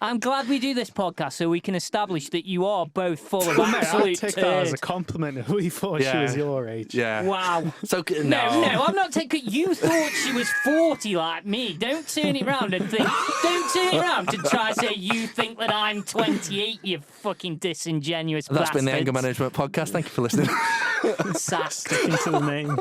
I'm glad we do this podcast so we can establish that you are both full of Mate, I'd absolute take that as a turd. compliment if we thought she Yeah. was your age. Yeah. Wow. So No, I'm not taking. You thought she was 40 like me. Don't turn it round and think. Don't turn it round to try to say you think that I'm 28. You fucking disingenuous That's bastards. been the Anger Management Podcast. Thank you for listening. Sack. Sticking to the name.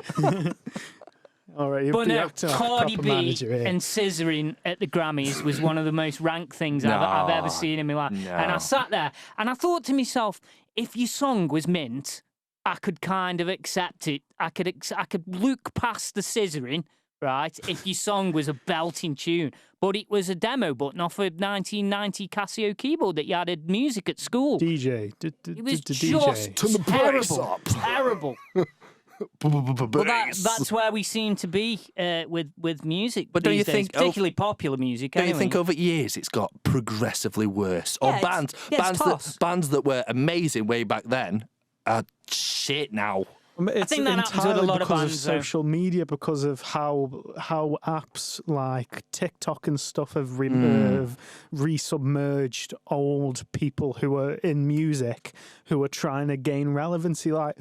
All right, But you no, have to have a Cardi proper B manager here. and scissoring at the Grammys was one of the most rank things I've ever seen in my life. No. And I sat there and I thought to myself, if your song was mint, I could kind of accept it. I could look past the scissoring, right, if your song was a belting tune. But it was a demo button off a 1990 Casio keyboard that you added music at school. DJ. It was DJ. just terrible. Terrible. But Bass. that's where we seem to be with music. But don't these you days, think- particularly popular music? Don't you anyway. think over years it's got progressively worse? Or Yeah, it's- bands that were amazing way back then are shit now. It's think that happens with a entirely lot of because bands, though. social media, because of how apps like TikTok and stuff have resubmerged old people who are in music who are trying to gain relevancy. Like,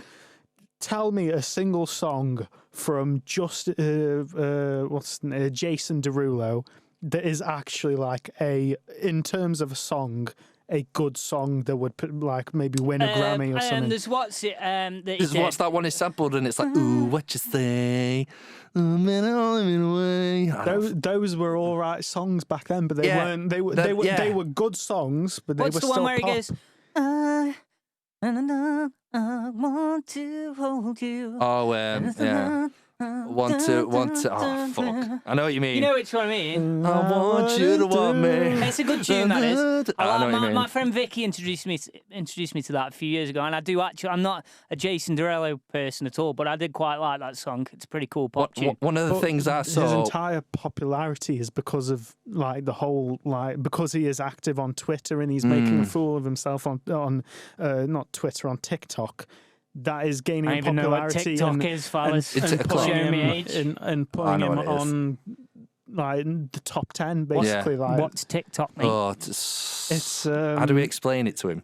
tell me a single song from just Jason Derulo that is actually like in terms of a song, a good song that would like maybe win a Grammy or something. There's what's it? What's that one is sampled and it's like, ooh, what you say? Ooh, man, I'm in a way. I don't- Those were all right songs back then, but they Yeah, weren't. They that- were yeah. they were good songs, but they What's were the still one where pop. he goes? I want to hold you. Oh, yeah. Want to. Oh, fuck. I know what you mean. You know which one I mean? I want you to want me. It's a good tune, that is. I know what you mean. My friend Vicky introduced me to that a few years ago, and I do actually. I'm not a Jason Derulo person at all, but I did quite like that song. It's a pretty cool pop tune. One of the But things I his saw. entire popularity is because of like the whole because he is active on Twitter and he's making a fool of himself on not Twitter, on TikTok. That is gaining I don't even know what popularity. TikTok is, fellas. It's a putting Show me him age. and I putting know him what it is. on like the top 10, basically. Like What's TikTok, mate? Oh, it's how do we explain it to him?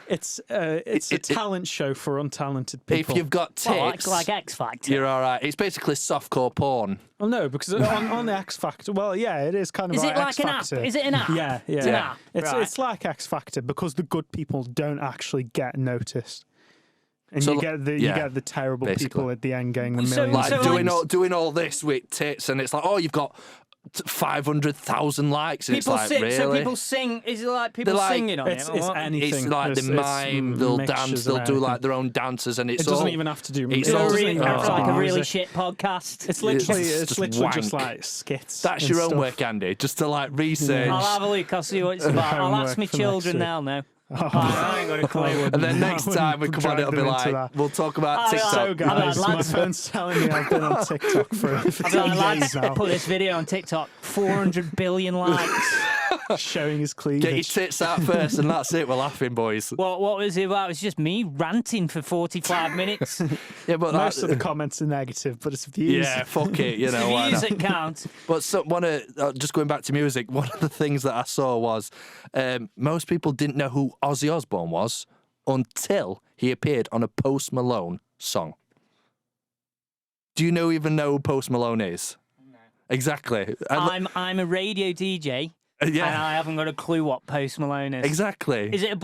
it's a talent show for untalented people. If you've got Well, tits, like X Factor. you're all right. It's basically softcore porn. Well, no, because on the X Factor, well, yeah, it is kind of Is it like X an app? Factor. Is it an app? Yeah, yeah. It's an app. Right. It's like X Factor because the good people don't actually get noticed, and So, you get the terrible basically. people at the end getting the So- millions. Like so, doing all this with tits, and it's like, oh, you've got 500,000 likes, and People it's like, sing. really? So people sing. Is it like people They're like- singing on it's it? or what? anything. It's like they mime, they'll dance, mixtures they'll of do like everything. their own dances, and it's It doesn't all, even have to do. it's it all- It's doesn't really, even have it's to like do a really music. shit podcast. It's literally just just wank. like skits. That's and your own stuff. work, Andy. Just to like research. I'll have a look. I'll see what it's about. I'll ask Homework my for children next now. No. Oh. I ain't got a clue. And then next time we come on, it'll be like, we'll talk about Oh, TikTok. So guys, my lads- phone's telling me I've been on TikTok for I'll be 10 like, days lads, now. put this video on TikTok. 400 billion likes. Showing his cleavage. Get your tits out first, and that's it. We're laughing, boys. What was it about? It was just me ranting for 45 minutes. Yeah, but Most of the comments are negative, but it's views. yeah, fuck it. You know, why Views not? that count. But just going back to music, one of the things that I saw was most people didn't know who Ozzy Osbourne was until he appeared on a Post Malone song. Do you even know who Post Malone is? No. Exactly. I'm a radio DJ. Yeah. And I haven't got a clue what Post Malone is. Exactly. Is it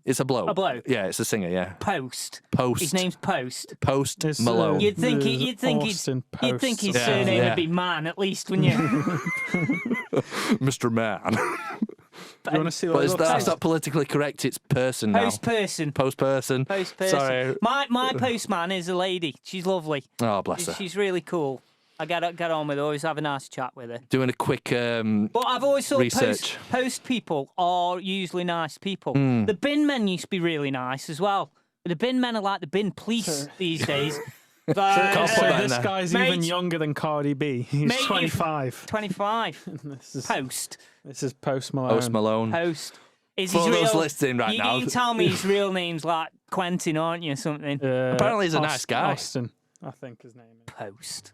It's a bloke. a bloke? Yeah, it's a singer. Yeah. Post. Post. His name's Post. Post It's, Malone. You'd think Austin his Post. surname Yeah. would be Man, at least, wouldn't you? Mr. Man. Do you want to see what But it looks that's like? not politically correct. It's person now. Post person. Post person. Post person. Sorry. My postman is a lady. She's lovely. Oh, bless her. She's really cool. I get on with her. Always have a nice chat with her. Doing a quick But I've always thought research. post people are usually nice people. Hmm. The bin men used to be really nice as well. The bin men are like the bin police these days. But, Can't put that in This there. guy's Mate. even younger than Cardi B. He's Mate, 25. 25. This Post. is Post Malone. Post Malone. Post. Is For his those real, listening right you, now. You tell me his real name's like Quentin, aren't you, or something? Apparently he's a nice guy. Austin, I think his name is. Post.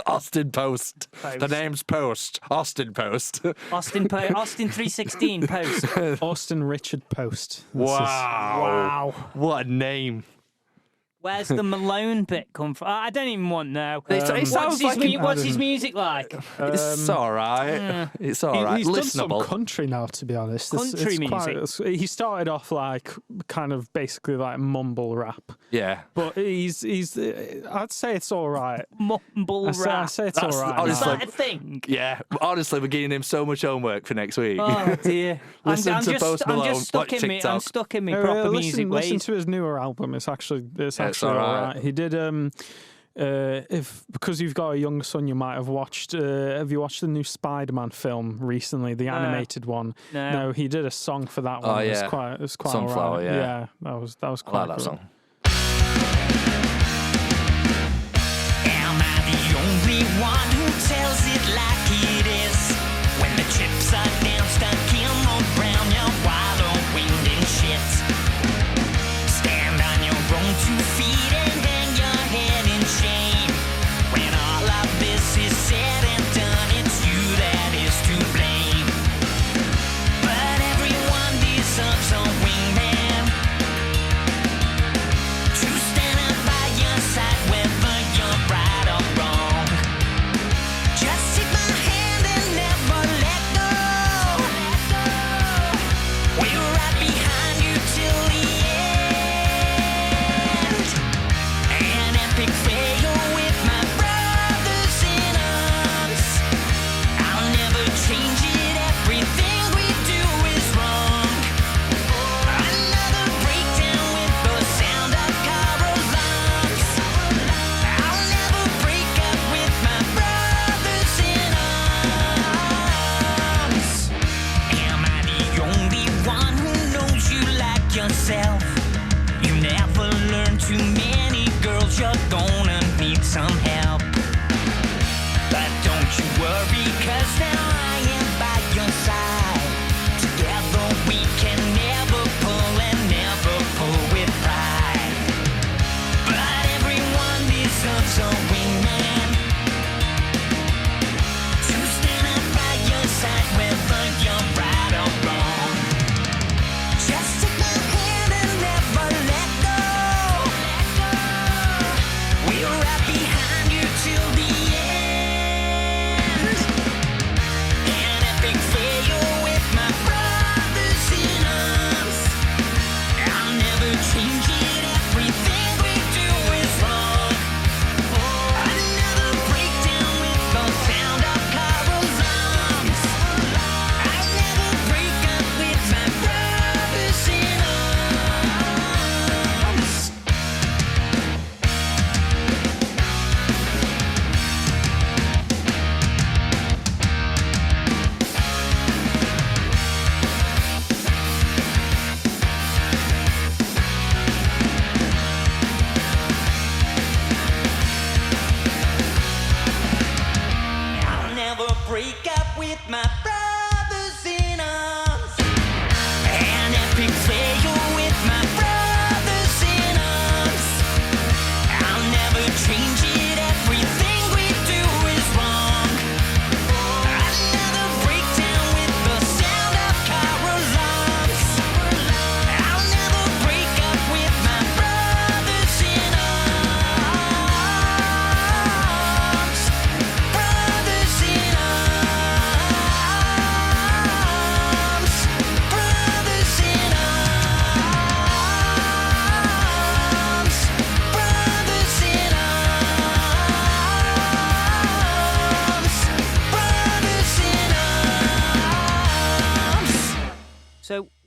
Austin Post. The name's Post. Austin Post. Austin 316 Post. Austin Richard Post. Wow. What a name. Where's the Malone bit come from? I don't even want to know. It sounds like What's his music like? it's all right. It's all right. He's done Listenable. some country now, to be honest. Country He started off like kind of basically like mumble rap, Yeah. but he's I'd say it's all right. Mumble I rap. say it's all That's right. Is honestly- now. that a thing? Yeah. Honestly, we're giving him so much homework for next week. Oh dear. Listen to Post I'm Malone, just stuck watch in me. I'm TikTok. stuck in me No, proper listen, music listen ways. to his newer album. It's actually it's all all right. He did because you've got a younger son, you might have watched. Have you watched the new Spider-Man film recently, the animated one? No. He did a song for that one. Oh, It was yeah. quite Sunflower, all right. yeah. that was I quite like that good. song. Am I the only one who tells it like it is? When the chips are down, stuck in the ground, you're wallowing in shit. Stand on your own 2 feet and hang your head in shame. When all of this is said and done, it's you that is to blame. But everyone deserves a wingman to stand up by your side, whether you're right or wrong. Just take my hand and never let go. We're right behind you till the end.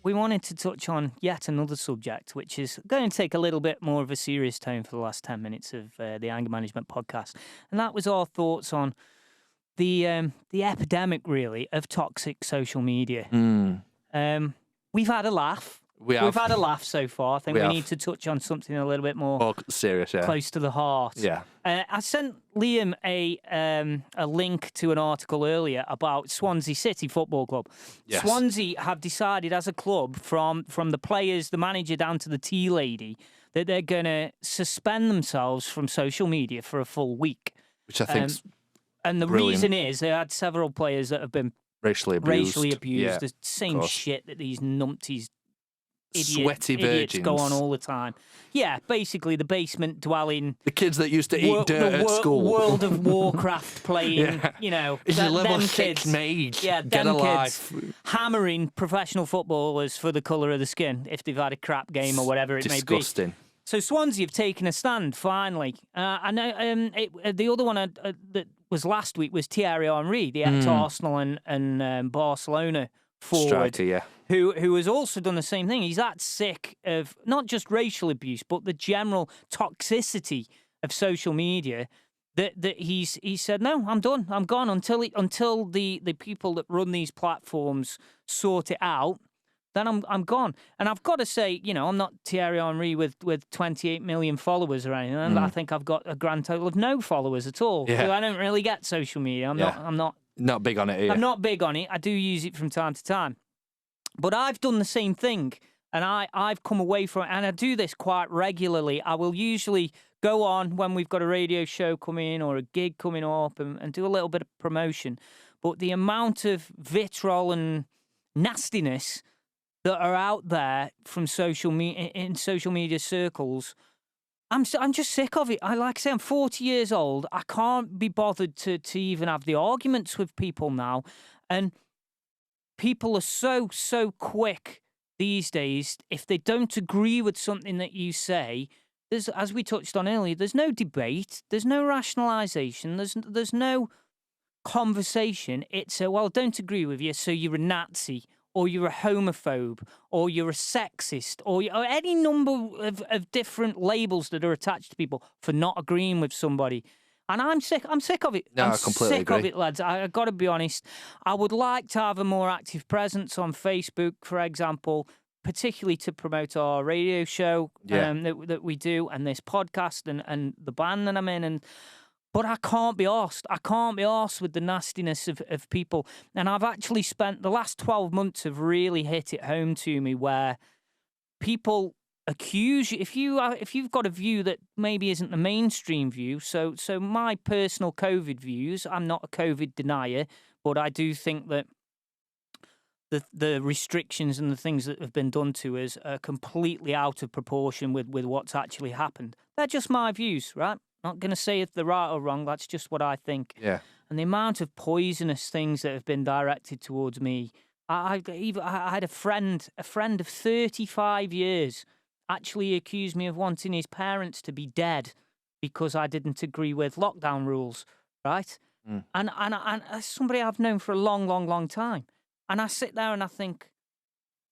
we wanted to touch on yet another subject, which is going to take a little bit more of a serious tone for the last 10 minutes of the Anger Management podcast. And that was our thoughts on the epidemic, really, of toxic social media. We've had a laugh. We've had a laugh so far. I think we need to touch on something a little bit more serious, yeah. close to the heart. Yeah. I sent Liam a link to an article earlier about Swansea City Football Club. Yes. Swansea have decided as a club, from the players, the manager down to the tea lady, that they're going to suspend themselves from social media for a full week. Which I think and the reason is they had several players that have been racially abused. Yeah, the same shit that these numpties sweaty idiots virgins go on all the time. Yeah, basically the basement dwelling. The kids that used to eat dirt at school. World of Warcraft playing, you know. It's a level them 6 kids, mage. Yeah, Get them alive. kids hammering professional footballers for the colour of the skin if they've had a crap game or whatever it may be. Disgusting. So Swansea have taken a stand, finally. I know the other one that was last week was Thierry Henry, the ex-Arsenal and Barcelona forward. Striker, yeah. Who has also done the same thing. He's that sick of not just racial abuse, but the general toxicity of social media that he said, no, I'm done. I'm gone until the people that run these platforms sort it out. Then I'm gone. And I've got to say, you know, I'm not Thierry Henry with 28 million followers or anything. I think I've got a grand total of no followers at all. Yeah. So I don't really get social media. I'm not big on it. I'm not big on it. I do use it from time to time. But I've done the same thing, and I've come away from it, and I do this quite regularly. I will usually go on when we've got a radio show coming or a gig coming up and do a little bit of promotion. But the amount of vitriol and nastiness that are out there from social media circles, I'm just sick of it. Like I say, I'm 40 years old. I can't be bothered to even have the arguments with people now, and people are so quick these days. If they don't agree with something that you say, there's, as we touched on earlier, there's no debate, there's no rationalisation, there's no conversation. It's well, don't agree with you, so you're a Nazi, or you're a homophobe, or you're a sexist, or any number of different labels that are attached to people for not agreeing with somebody. And I'm sick of it. No, I'm I completely sick agree. of it, lads. I've got to be honest. I would like to have a more active presence on Facebook, for example, particularly to promote our radio show that we do, and this podcast and the band that I'm in. But I can't be arsed. I can't be arsed with the nastiness of people. And I've actually spent the last 12 months have really hit it home to me, where people accuse you if you've got a view that maybe isn't the mainstream view. So my personal COVID views, I'm not a COVID denier, but I do think that the restrictions and the things that have been done to us are completely out of proportion with what's actually happened. They're just my views, right? Not going to say if they're right or wrong. That's just what I think. Yeah. And the amount of poisonous things that have been directed towards me. I had a friend of 35 years actually accused me of wanting his parents to be dead because I didn't agree with lockdown rules, right? And somebody I've known for a long time. And I sit there and I think,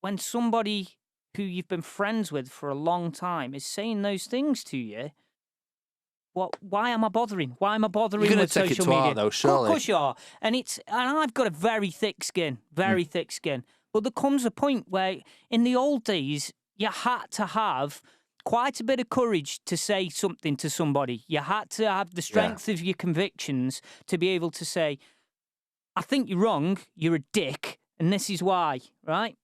when somebody who you've been friends with for a long time is saying those things to you, why am I bothering? Why am I bothering You're with take social it to media? heart, though, surely. Of course you are. And I've got a very thick skin, thick skin. But there comes a point where, in the old days, you had to have quite a bit of courage to say something to somebody. You had to have the strength of your convictions to be able to say, I think you're wrong, you're a dick, and this is why, right?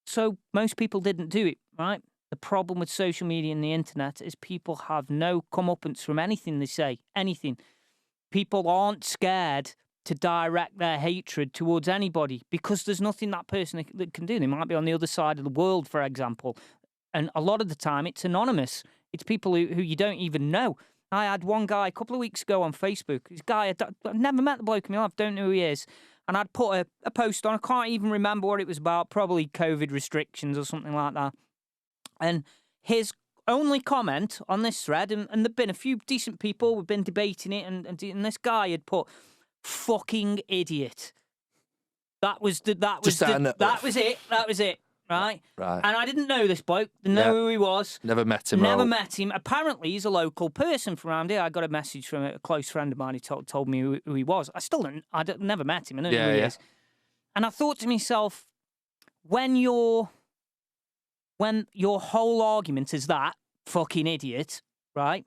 So most people didn't do it, right? The problem with social media and the internet is people have no comeuppance from anything they say, anything. People aren't scared to direct their hatred towards anybody because there's nothing that person that can do. They might be on the other side of the world, for example. And a lot of the time, it's anonymous. It's people who you don't even know. I had one guy a couple of weeks ago on Facebook. This guy, I've never met the bloke in my life, don't know who he is. And I'd put a post on. I can't even remember what it was about, probably COVID restrictions or something like that. And his only comment on this thread, and there've been a few decent people, we've been debating it, and this guy had put, "fucking idiot." That was it. right? Right. And I didn't know this bloke, didn't know who he was. Never met him. Never or- met him. Apparently, he's a local person from around here. I got a message from a close friend of mine. He told me who he was. I still don't. Never met him. I don't know who he is. And I thought to myself, when your whole argument is that fucking idiot, right?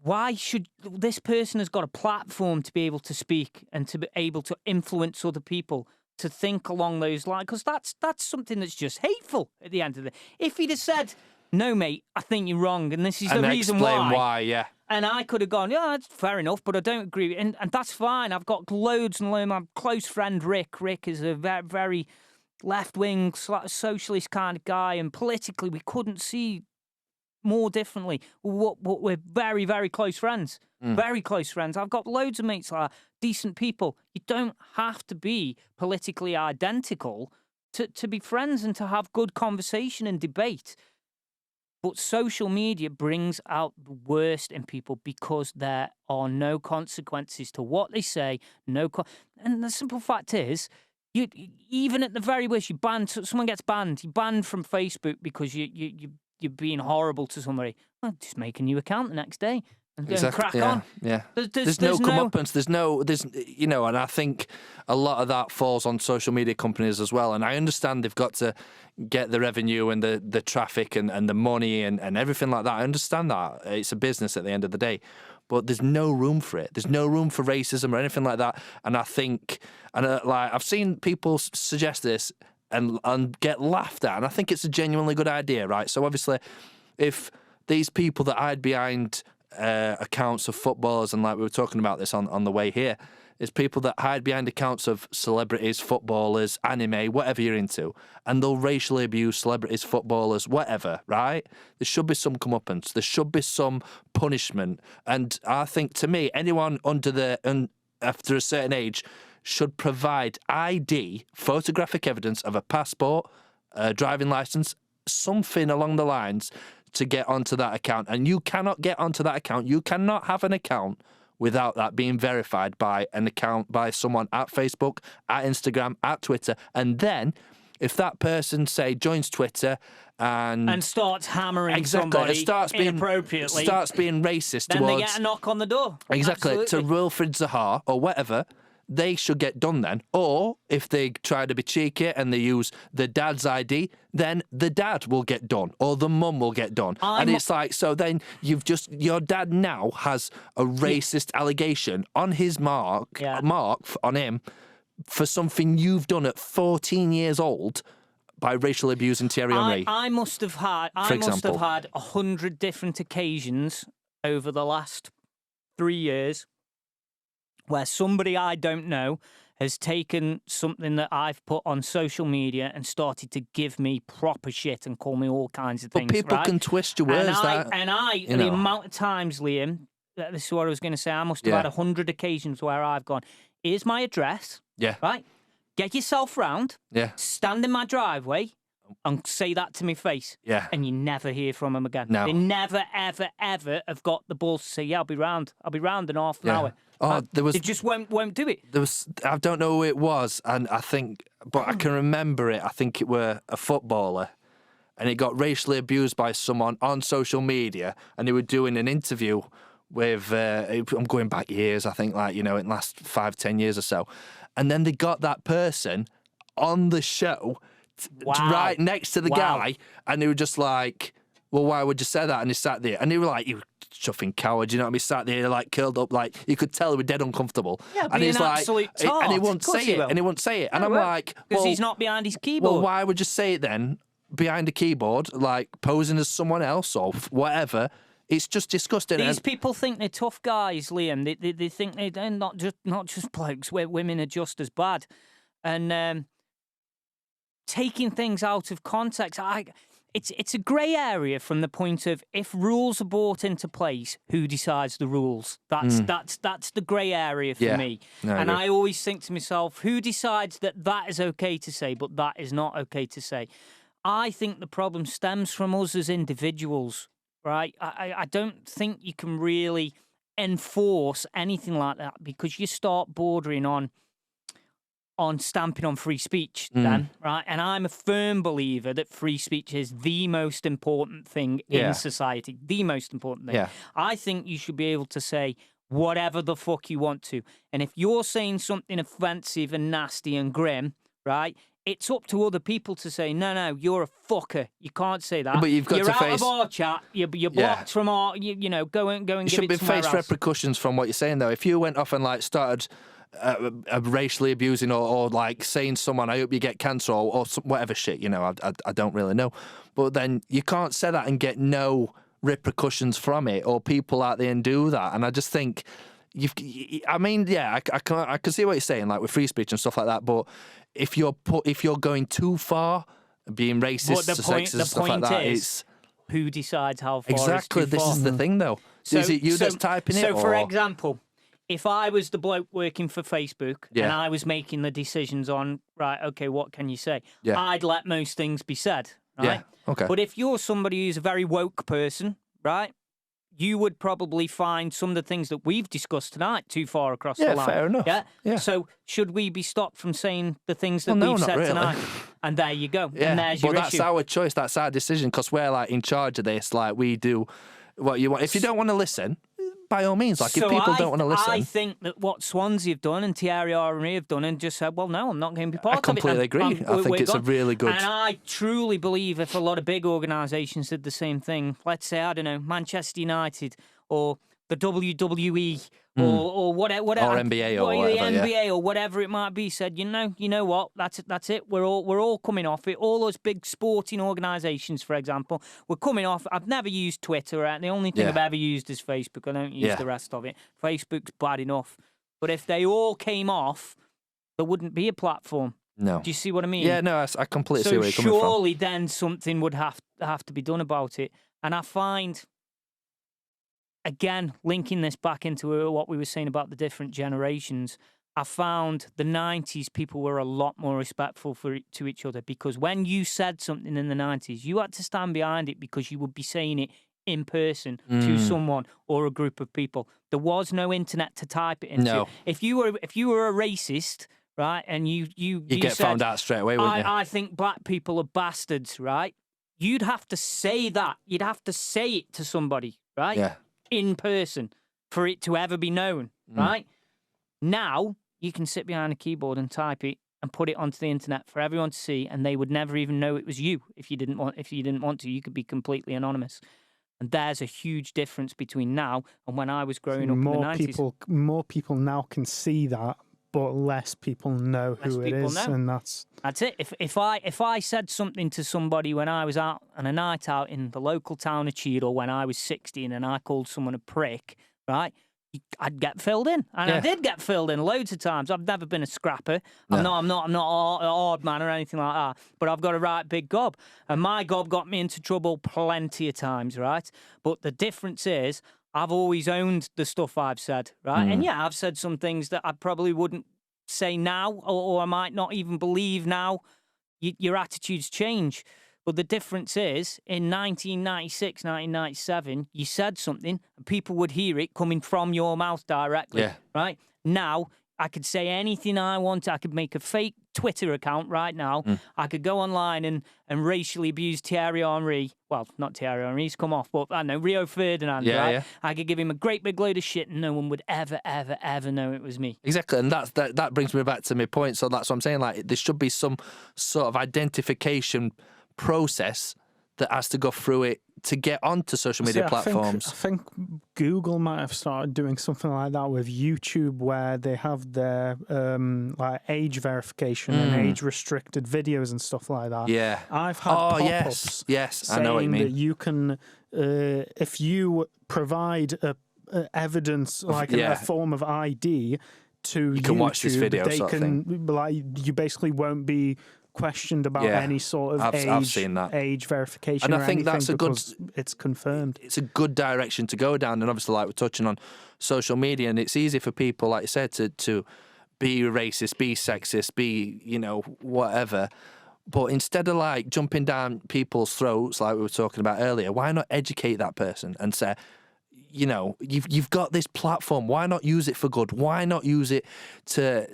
Why should this person has got a platform to be able to speak and to be able to influence other people to think along those lines? Because that's something that's just hateful at the end of the day. If he'd have said, no, mate, I think you're wrong, and this is the reason explain why, yeah. And I could have gone, yeah, that's fair enough, but I don't agree. And that's fine. I've got loads and loads. My close friend Rick. Rick is a very left-wing, socialist kind of guy, and politically we couldn't see more differently. We're very, very close friends. Very close friends. I've got loads of mates like that, decent people. You don't have to be politically identical to be friends and to have good conversation and debate. But social media brings out the worst in people because there are no consequences to what they say. And the simple fact is, you even at the very worst, someone gets banned. You're banned from Facebook because you're being horrible to somebody. Well, just make a new account the next day and crack on. Yeah. There's no comeuppance. And I think a lot of that falls on social media companies as well. And I understand they've got to get the revenue and the traffic and the money and everything like that. I understand that. It's a business at the end of the day. But there's no room for it. There's no room for racism or anything like that. And I think, I've seen people suggest this and get laughed at, and I think it's a genuinely good idea, right? So obviously, if these people that hide behind accounts of footballers, and like we were talking about this on the way here, is people that hide behind accounts of celebrities, footballers, anime, whatever you're into, and they'll racially abuse celebrities, footballers, whatever, right? There should be some comeuppance. There should be some punishment. And I think, to me, anyone after a certain age should provide ID, photographic evidence of a passport, a driving licence, something along the lines to get onto that account. And you cannot get onto that account. You cannot have an account without that being verified by an account by someone at Facebook, at Instagram, at Twitter. And then if that person, say, joins Twitter and starts hammering somebody inappropriately, starts being racist then towards... they get a knock on the door. Exactly. Absolutely. To Wilfred Zaha or whatever, they should get done then. Or if they try to be cheeky and they use the dad's ID, then the dad will get done or the mum will get done. And it's like, so then your dad now has a racist allegation on his mark on him for something you've done at 14 years old by racially abusing Thierry Henry. I must have had 100 different occasions over the last 3 years where somebody I don't know has taken something that I've put on social media and started to give me proper shit and call me all kinds of things. But people right? can twist your words. The amount of times, Liam, this is what I was going to say, I must have had 100 occasions where I've gone, here's my address. Yeah. Right? Get yourself round. Yeah. Stand in my driveway and say that to my face. Yeah. And you never hear from them again. No. They never, ever, ever have got the balls to say, yeah, I'll be round in half an hour. Oh, they just won't do it. I don't know who it was, and I can remember it. I think it were a footballer, and he got racially abused by someone on social media, and they were doing an interview with, I'm going back years, I think, in the last 5-10 years or so, and then they got that person on the show right next to the guy, and they were just like, well, why would you say that? And he sat there, and they were like, you chuffing coward, you know what I mean? Sat there, curled up, you could tell he was dead uncomfortable. Yeah, and he's like, absolute tart. and he won't say it, and I'm like, because well, he's not behind his keyboard. Well, why would you say it then, behind a keyboard, posing as someone else or whatever? It's just disgusting. These people think they're tough guys, Liam. They think they're not just blokes. Women are just as bad, and taking things out of context. It's a grey area from the point of if rules are brought into place, who decides the rules? That's the grey area for me. No, and I always think to myself, who decides that is okay to say, but that is not okay to say? I think the problem stems from us as individuals, right? I don't think you can really enforce anything like that because you start bordering on on stamping on free speech then, right? And I'm a firm believer that free speech is the most important thing in society, the most important thing. Yeah. I think you should be able to say whatever the fuck you want to. And if you're saying something offensive and nasty and grim, right, it's up to other people to say, no, you're a fucker. You can't say that. But you've got you're to out face... of our chat. You're blocked from our, you know, go and You give should it be somewhere face else. repercussions from what you're saying, though. If you went off and like started racially abusing or like saying someone, I hope you get cancer or some, whatever shit, you know, I don't really know. But then you can't say that and get no repercussions from it, or people out there and do that. And I just think... I mean, yeah, I can see what you're saying, like with free speech and stuff like that. But if you're going too far, being racist, sexist, stuff like that, it's who decides how far. Exactly. Is too this far. is the thing, though. Is it you that's typing it? So, for or... example, if I was the bloke working for Facebook and I was making the decisions on, right, okay, what can you say? Yeah. I'd let most things be said, right? Yeah. Okay. But if you're somebody who's a very woke person, right, you would probably find some of the things that we've discussed tonight too far across the line. Yeah, fair enough. Yeah. So should we be stopped from saying the things that Well, no, we've not said really. tonight? And there you go. Yeah, And there's but your that's issue. our choice. That's our decision because we're like in charge of this. Like we do what you want. If you don't want to listen, by all means. Like if people don't want to listen, I think that what Swansea have done and Thierry Henry have done and just said, well, no, I'm not going to be part I completely of it. agree. I think it's a really good. And I truly believe if a lot of big organisations did the same thing, let's say, I don't know, Manchester United or the WWE or whatever, or NBA or whatever, the NBA or whatever it might be, said, you know what, that's it. We're all coming off it. All those big sporting organisations, for example, we're coming off. I've never used Twitter. Right? The only thing I've ever used is Facebook. I don't use the rest of it. Facebook's bad enough. But if they all came off, there wouldn't be a platform. No. Do you see what I mean? Yeah, no, I completely see where you're coming from. So surely then something would have to be done about it. And I find, again, linking this back into what we were saying about the different generations, I found the 90s people were a lot more respectful to each other because when you said something in the 90s, you had to stand behind it because you would be saying it in person to someone or a group of people. There was no internet to type it into. No. If you were a racist, right, and you get said, found out straight away, wouldn't you? I think black people are bastards, right? You'd have to say that. You'd have to say it to somebody, right? Yeah. In person for it to ever be known, right? Now you can sit behind a keyboard and type it and put it onto the internet for everyone to see, and they would never even know it was you if you didn't want to. You could be completely anonymous. And there's a huge difference between now and when I was growing up in the 90s. More people now can see that, but less people know who it is, and that's it. If I said something to somebody when I was out on a night out in the local town of Cheadle when I was 16 and I called someone a prick, right? I'd get filled in, and I did get filled in loads of times. I've never been a scrapper. I'm not a hard man or anything like that. But I've got a right big gob, and my gob got me into trouble plenty of times, right? But the difference is, I've always owned the stuff I've said, right? And yeah, I've said some things that I probably wouldn't say now, or I might not even believe now. Your attitudes change. But the difference is, in 1996, 1997, you said something, and people would hear it coming from your mouth directly, right? Now, I could say anything I want. I could make a fake Twitter account right now. I could go online and racially abuse Thierry Henry. Well, not Thierry Henry, he's come off, but I know, Rio Ferdinand, right? Yeah. I could give him a great big load of shit and no one would ever, ever, ever know it was me. Exactly, and that brings me back to my point. So that's what I'm saying. Like, there should be some sort of identification process that has to go through it to get onto social media platforms. I think Google might have started doing something like that with YouTube, where they have their like age verification and age restricted videos and stuff like that. Yeah, I've had pop-ups. Yes, I know what you mean. That you can, if you provide evidence like a form of ID to you can YouTube, watch this video. they can like you basically won't be questioned about any sort of I've seen that. age verification, and I think that's a good. It's confirmed. It's a good direction to go down, and obviously, like we're touching on social media, and it's easy for people, like you said, to be racist, be sexist, be whatever. But instead of like jumping down people's throats, like we were talking about earlier, why not educate that person and say, you know, you've got this platform. Why not use it for good? Why not use it to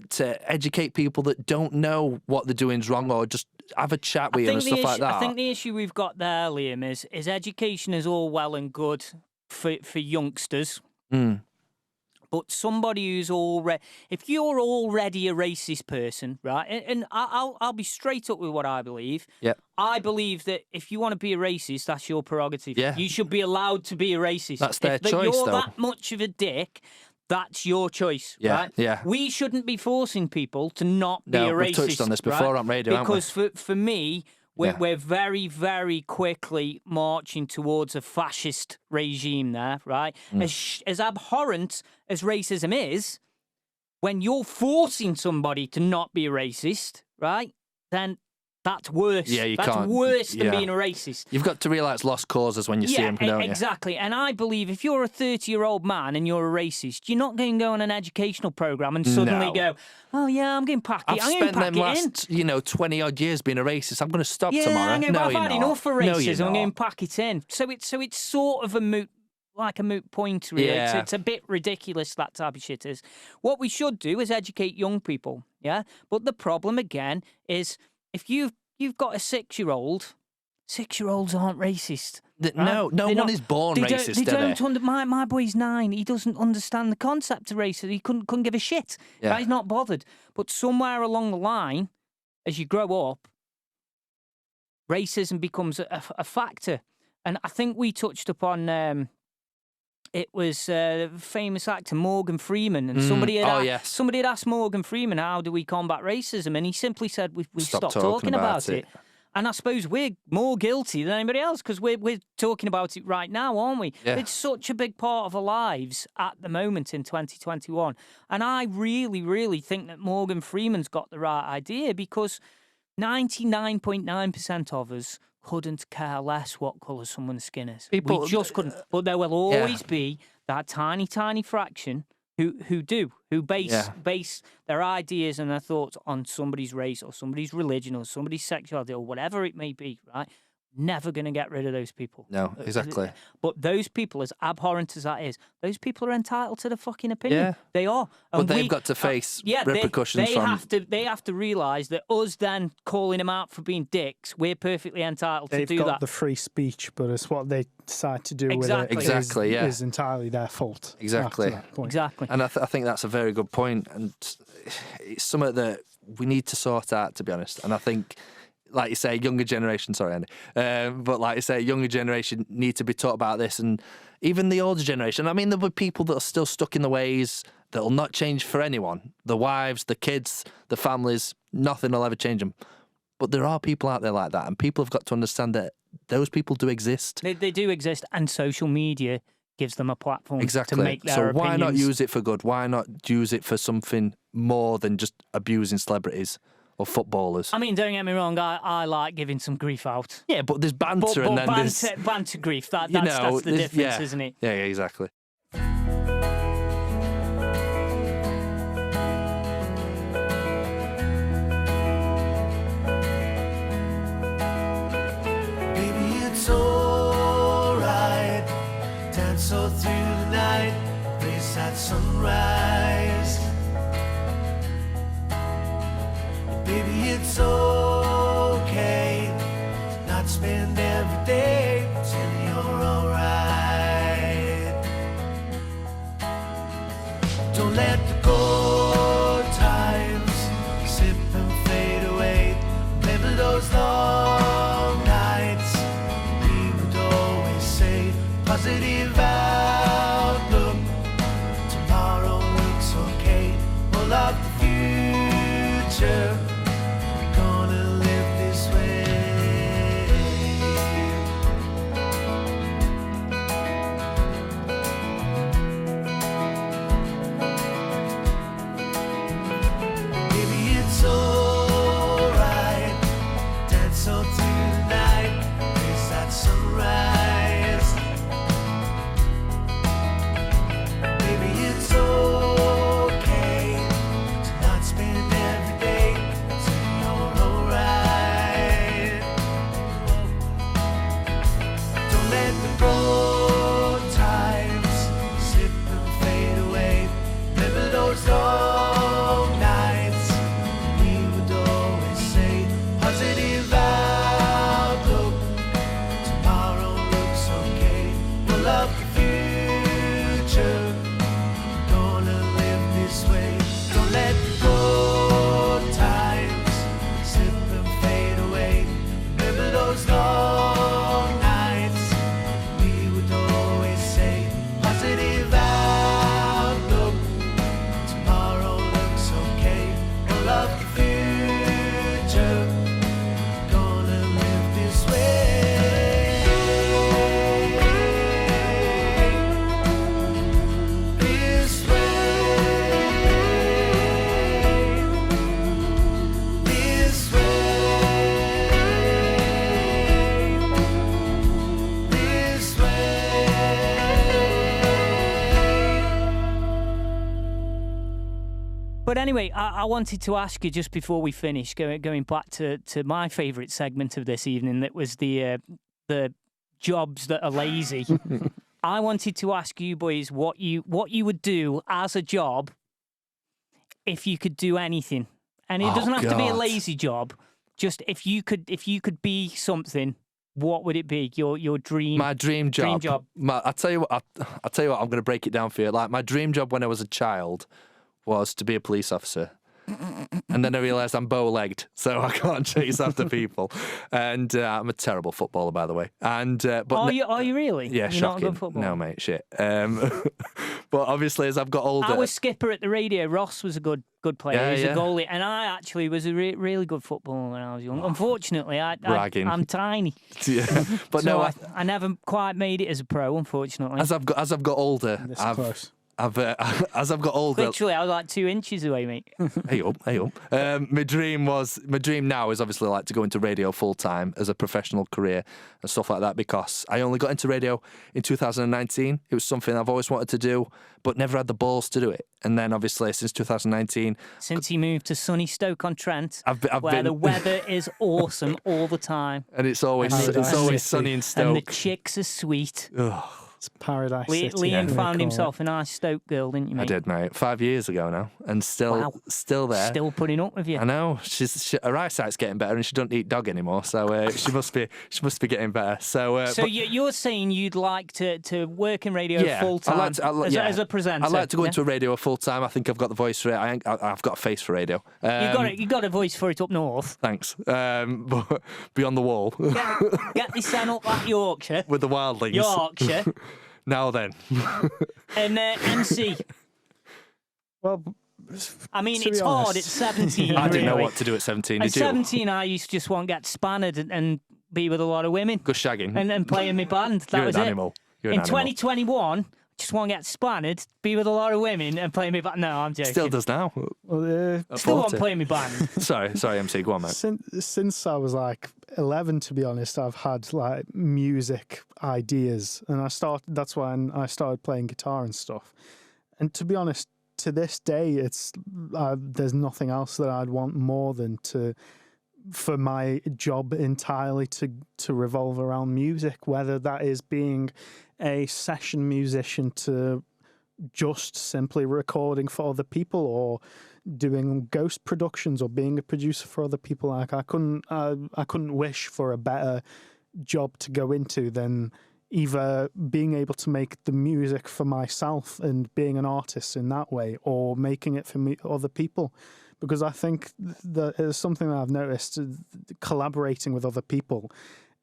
educate people that don't know what they're doing is wrong, or just have a chat with you and stuff like that? I think the issue we've got there, Liam, is education is all well and good for youngsters. But somebody who's already, if you're already a racist person, right? And I'll be straight up with what I believe. Yeah. I believe that if you want to be a racist, that's your prerogative. Yeah. You should be allowed to be a racist. That's their choice, If you're though. that much of a dick, that's your choice, Yeah, right? yeah. We shouldn't be forcing people to not be a No, racist. we've touched on this before right? on radio, haven't we? Because for me, we're very, very quickly marching towards a fascist regime there, right? As abhorrent as racism is, when you're forcing somebody to not be a racist, right, then that's worse. Yeah, you that's can't. worse than Yeah. being a racist. You've got to realise lost causes when you see them, don't you? Exactly. And I believe if you're a 30-year-old man and you're a racist, you're not going to go on an educational programme and suddenly No. go, oh, yeah, I'm going to pack it. I've I'm going to spent pack them it in. last, 20-odd years being a racist. I'm going to stop Yeah, tomorrow. I'm going to No, I've you're had not. enough of No, you're racism. I'm going not. to pack it in. So it's sort of a moot point, really. Yeah. It's a bit ridiculous, that type of shit is. What we should do is educate young people, yeah? But the problem, again, is if you've got a 6-year-old, 6-year-olds aren't racist. Right? No They're one not- is born they racist, They are they? don't. My boy's 9. He doesn't understand the concept of racism. He couldn't give a shit. Yeah. Right? He's not bothered. But somewhere along the line, as you grow up, racism becomes a factor. And I think we touched upon it was famous actor Morgan Freeman, and somebody had asked Morgan Freeman, how do we combat racism? And he simply said, we stopped talking about it. And I suppose we're more guilty than anybody else because we're talking about it right now, aren't we? Yeah. It's such a big part of our lives at the moment in 2021. And I really, really think that Morgan Freeman's got the right idea because 99.9% of us couldn't care less what colour someone's skin is. We just couldn't. But there will always be that tiny, tiny fraction who base their ideas and their thoughts on somebody's race or somebody's religion or somebody's sexuality or whatever it may be, right? Never going to get rid of those people. No, exactly. But those people, as abhorrent as that is, those people are entitled to their fucking opinion. Yeah. They are. But they've got to face repercussions They have to realise that us then calling them out for being dicks, we're perfectly entitled They've to do got that. the free speech, but it's what they decide to do Exactly. with it Exactly, yeah. is entirely their fault. Exactly. After that point. Exactly. And I think that's a very good point, and it's something that we need to sort out, to be honest. And I think, like you say, younger generation, sorry, Andy, but like you say, younger generation need to be taught about this, and even the older generation. I mean, there'll be people that are still stuck in the ways that'll not change for anyone. The wives, the kids, the families, nothing will ever change them. But there are people out there like that, and people have got to understand that those people do exist. They do exist, and social media gives them a platform Exactly. to make their So opinions. why not use it for good? Why not use it for something more than just abusing celebrities or footballers? I mean, don't get me wrong, I like giving some grief out. Yeah, but there's banter, But and then there's banter grief, that's there's- the difference, isn't it? Yeah, exactly. Baby, it's alright. Dance all through the night, race at sunrise. Baby, it's okay. Not spend every day till you're alright. Don't let the good times slip and fade away. Remember those long nights. We would always say positive outlook. Tomorrow looks okay. We'll love the future. We're gonna live this way. But anyway, I wanted to ask you just before we finish, going back to my favourite segment of this evening, that was the jobs that are lazy. I wanted to ask you boys what you would do as a job if you could do anything, and it doesn't have to be a lazy job. Just if you could be something, what would it be? Your dream? My dream job. I'll tell you what. I'm going to break it down for you. Like, my dream job when I was a child was to be a police officer. And then I realised I'm bow-legged, so I can't chase after people. And I'm a terrible footballer, by the way. And but are you really? Yeah, You're shocking. not a good footballer? No, mate, shit. But obviously, as I've got older, I was skipper at the radio. Ross was a good player. He was a goalie, and I actually was a really good footballer when I was young. Unfortunately, I'm tiny. Yeah. But so no, I never quite made it as a pro. Unfortunately, as I've got older, as I've got older, literally, I was like 2 inches away, mate. Hey up. My dream now is obviously like to go into radio full time as a professional career and stuff like that, because I only got into radio in 2019. It was something I've always wanted to do, but never had the balls to do it. And then obviously since 2019, since he moved to sunny Stoke-on-Trent, where the weather is awesome all the time, and it's always sunny in Stoke, and the chicks are sweet. Ugh. It's paradise city. Liam found himself a nice Stoke girl, didn't you, mate? I did, mate. 5 years ago now, and still there. Still putting up with you. I know. Her eyesight's getting better, and she doesn't eat dog anymore. So she must be getting better. So you're saying you'd like to work in radio full time as a presenter? I'd like to go into radio full time. I think I've got the voice for it. I've got a face for radio. You got a voice for it up north. Thanks. But beyond the wall. Get this son up that Yorkshire. With the wildlings. Yorkshire. Now then. And MC. Well, I mean, it's hard at 17. I didn't know what to do at 17. At Did you? 17, I used to just want to get spannered and be with a lot of women. Go shagging. And play in my band. That You're was an it. animal. You're an in animal. 2021, just want to get spannered, be with a lot of women, and play in my band. No, I'm joking. Still does now. Well, Still want to play in my band. Sorry, MC. Go on, mate. Since I was like 11, to be honest, I've had like music ideas, and that's when I started playing guitar and stuff. And to be honest, to this day, there's nothing else that I'd want more than for my job entirely to revolve around music, whether that is being a session musician to just simply recording for other people, or doing ghost productions, or being a producer for other people. Like I couldn't wish for a better job to go into than either being able to make the music for myself and being an artist in that way, or making it for other people. Because I think that is something that I've noticed, collaborating with other people,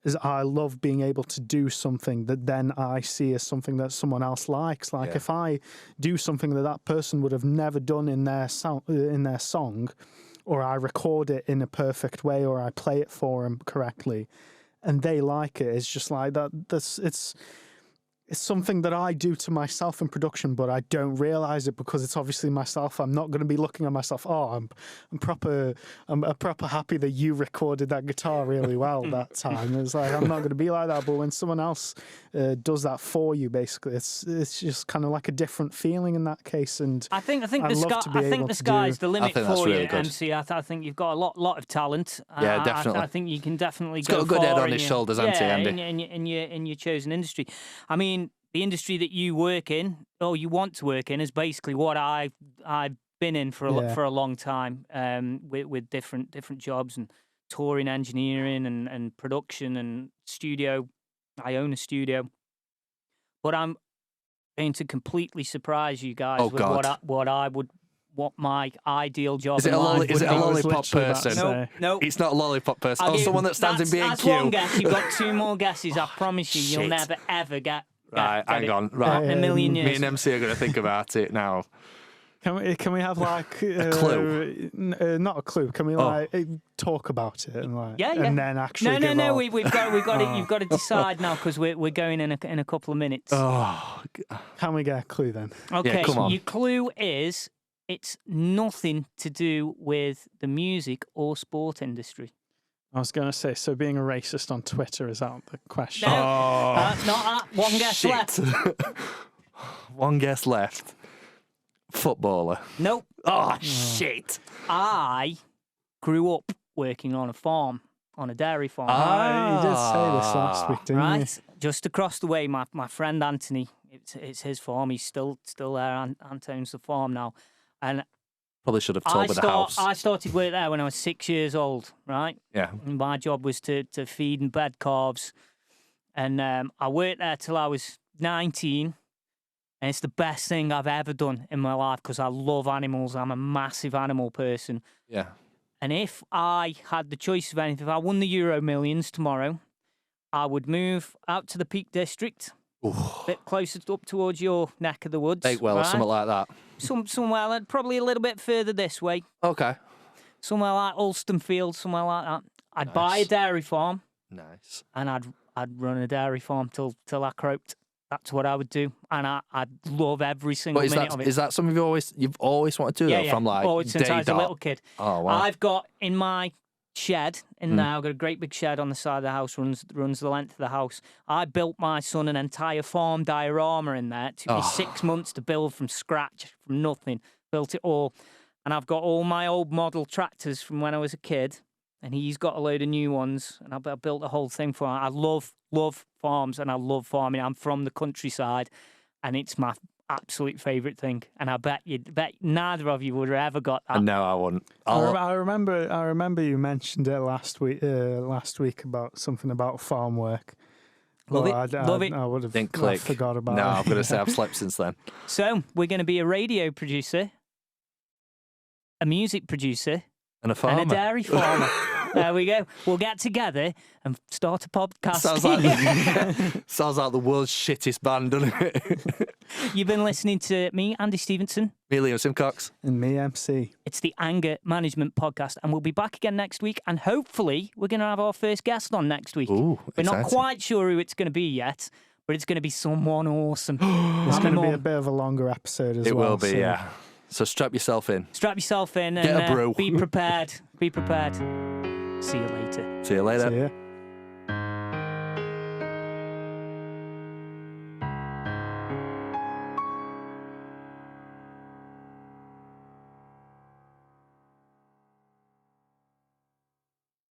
is I love being able to do something that then I see as something that someone else likes. Like if I do something that person would have never done in their song, or I record it in a perfect way, or I play it for them correctly, and they like it, it's just like that. It's something that I do to myself in production, but I don't realise it because it's obviously myself. I'm not going to be looking at myself, I'm proper happy that you recorded that guitar really well that time. It's like, I'm not going to be like that. But when someone else does that for you, basically, it's just kind of like a different feeling in that case. And I think the sky's the limit for you, really MC. I think you've got a lot of talent. Yeah, definitely. I think you can definitely He's go got a good far head on his shoulders, hasn't he, Andy? in your chosen industry. I mean, the industry that you work in, or you want to work in, is basically what I've been in for a long time, with different jobs and touring, engineering, and production and studio. I own a studio, but I'm going to completely surprise you guys with what my ideal job. Is it a lollipop person? No, it's not a lollipop person. Someone that stands in B&Q. That's one guess. You've got 2 more guesses. I promise you, you'll never ever get. Right, hang on. Right, in a million years. Me and MC are going to think about it now. Can we have like a clue? Not a clue. Can we like talk about it and like and then actually? No. We've got it. You've got to decide now because we're going in a couple of minutes. Oh, can we get a clue then? Okay, come on. Your clue is it's nothing to do with the music or sport industry. I was going to say, so being a racist on Twitter is out the question. No, not that. One guess left. One guess left. Footballer. Nope. Oh, shit. I grew up working on a farm, on a dairy farm. You did say this last week, didn't you? Right, just across the way, my friend Anthony. It's his farm. He's still there. Ant owns the farm now, and Probably should have told me the house. I started work there when I was 6 years old. Right. Yeah. And my job was to feed and bed calves, and I worked there till I was 19. And it's the best thing I've ever done in my life because I love animals. I'm a massive animal person. Yeah. And if I had the choice of anything, if I won the Euro Millions tomorrow, I would move out to the Peak District, a bit closer up towards your neck of the woods. Bakewell or something like that. Somewhere, probably a little bit further this way. Okay. Somewhere like Ulston Field, somewhere like that. I'd buy a dairy farm. Nice. And I'd run a dairy farm till I croaked. That's what I would do, and I'd love every single minute of it. Is that something you've always wanted to do? Yeah. From like Since I was a little kid. Oh wow! I've got in my shed in there. I've got a great big shed on the side of the house. Runs the length of the house. I built my son an entire farm diorama in there. It took me 6 months to build from scratch, from nothing. Built it all, and I've got all my old model tractors from when I was a kid. And he's got a load of new ones, and I built the whole thing for him. I love farms, and I love farming. I'm from the countryside, and it's my absolute favourite thing. And I bet neither of you would have ever got that. No, I wouldn't. I remember you mentioned it last week about something about farm work. Love it. I would have Didn't click. forgot about it. No, I'm going to say I've slept since then. So we're going to be a radio producer, a music producer, And a farmer. and a dairy farmer. There we go. We'll get together and start a podcast. Sounds like the world's shittest band, doesn't it? You've been listening to me, Andy Stevenson. Me, Liam Simcox. And me, MC. It's the Anger Management Podcast, and we'll be back again next week. And hopefully, we're going to have our first guest on next week. Ooh, We're not exciting. quite sure who it's going to be yet, but it's going to be someone awesome. It's going to be a bit of a longer episode as well. It will be, so- yeah. So strap yourself in. Strap yourself in Get and a brew. be prepared. Be prepared. See you later. See you later. See ya.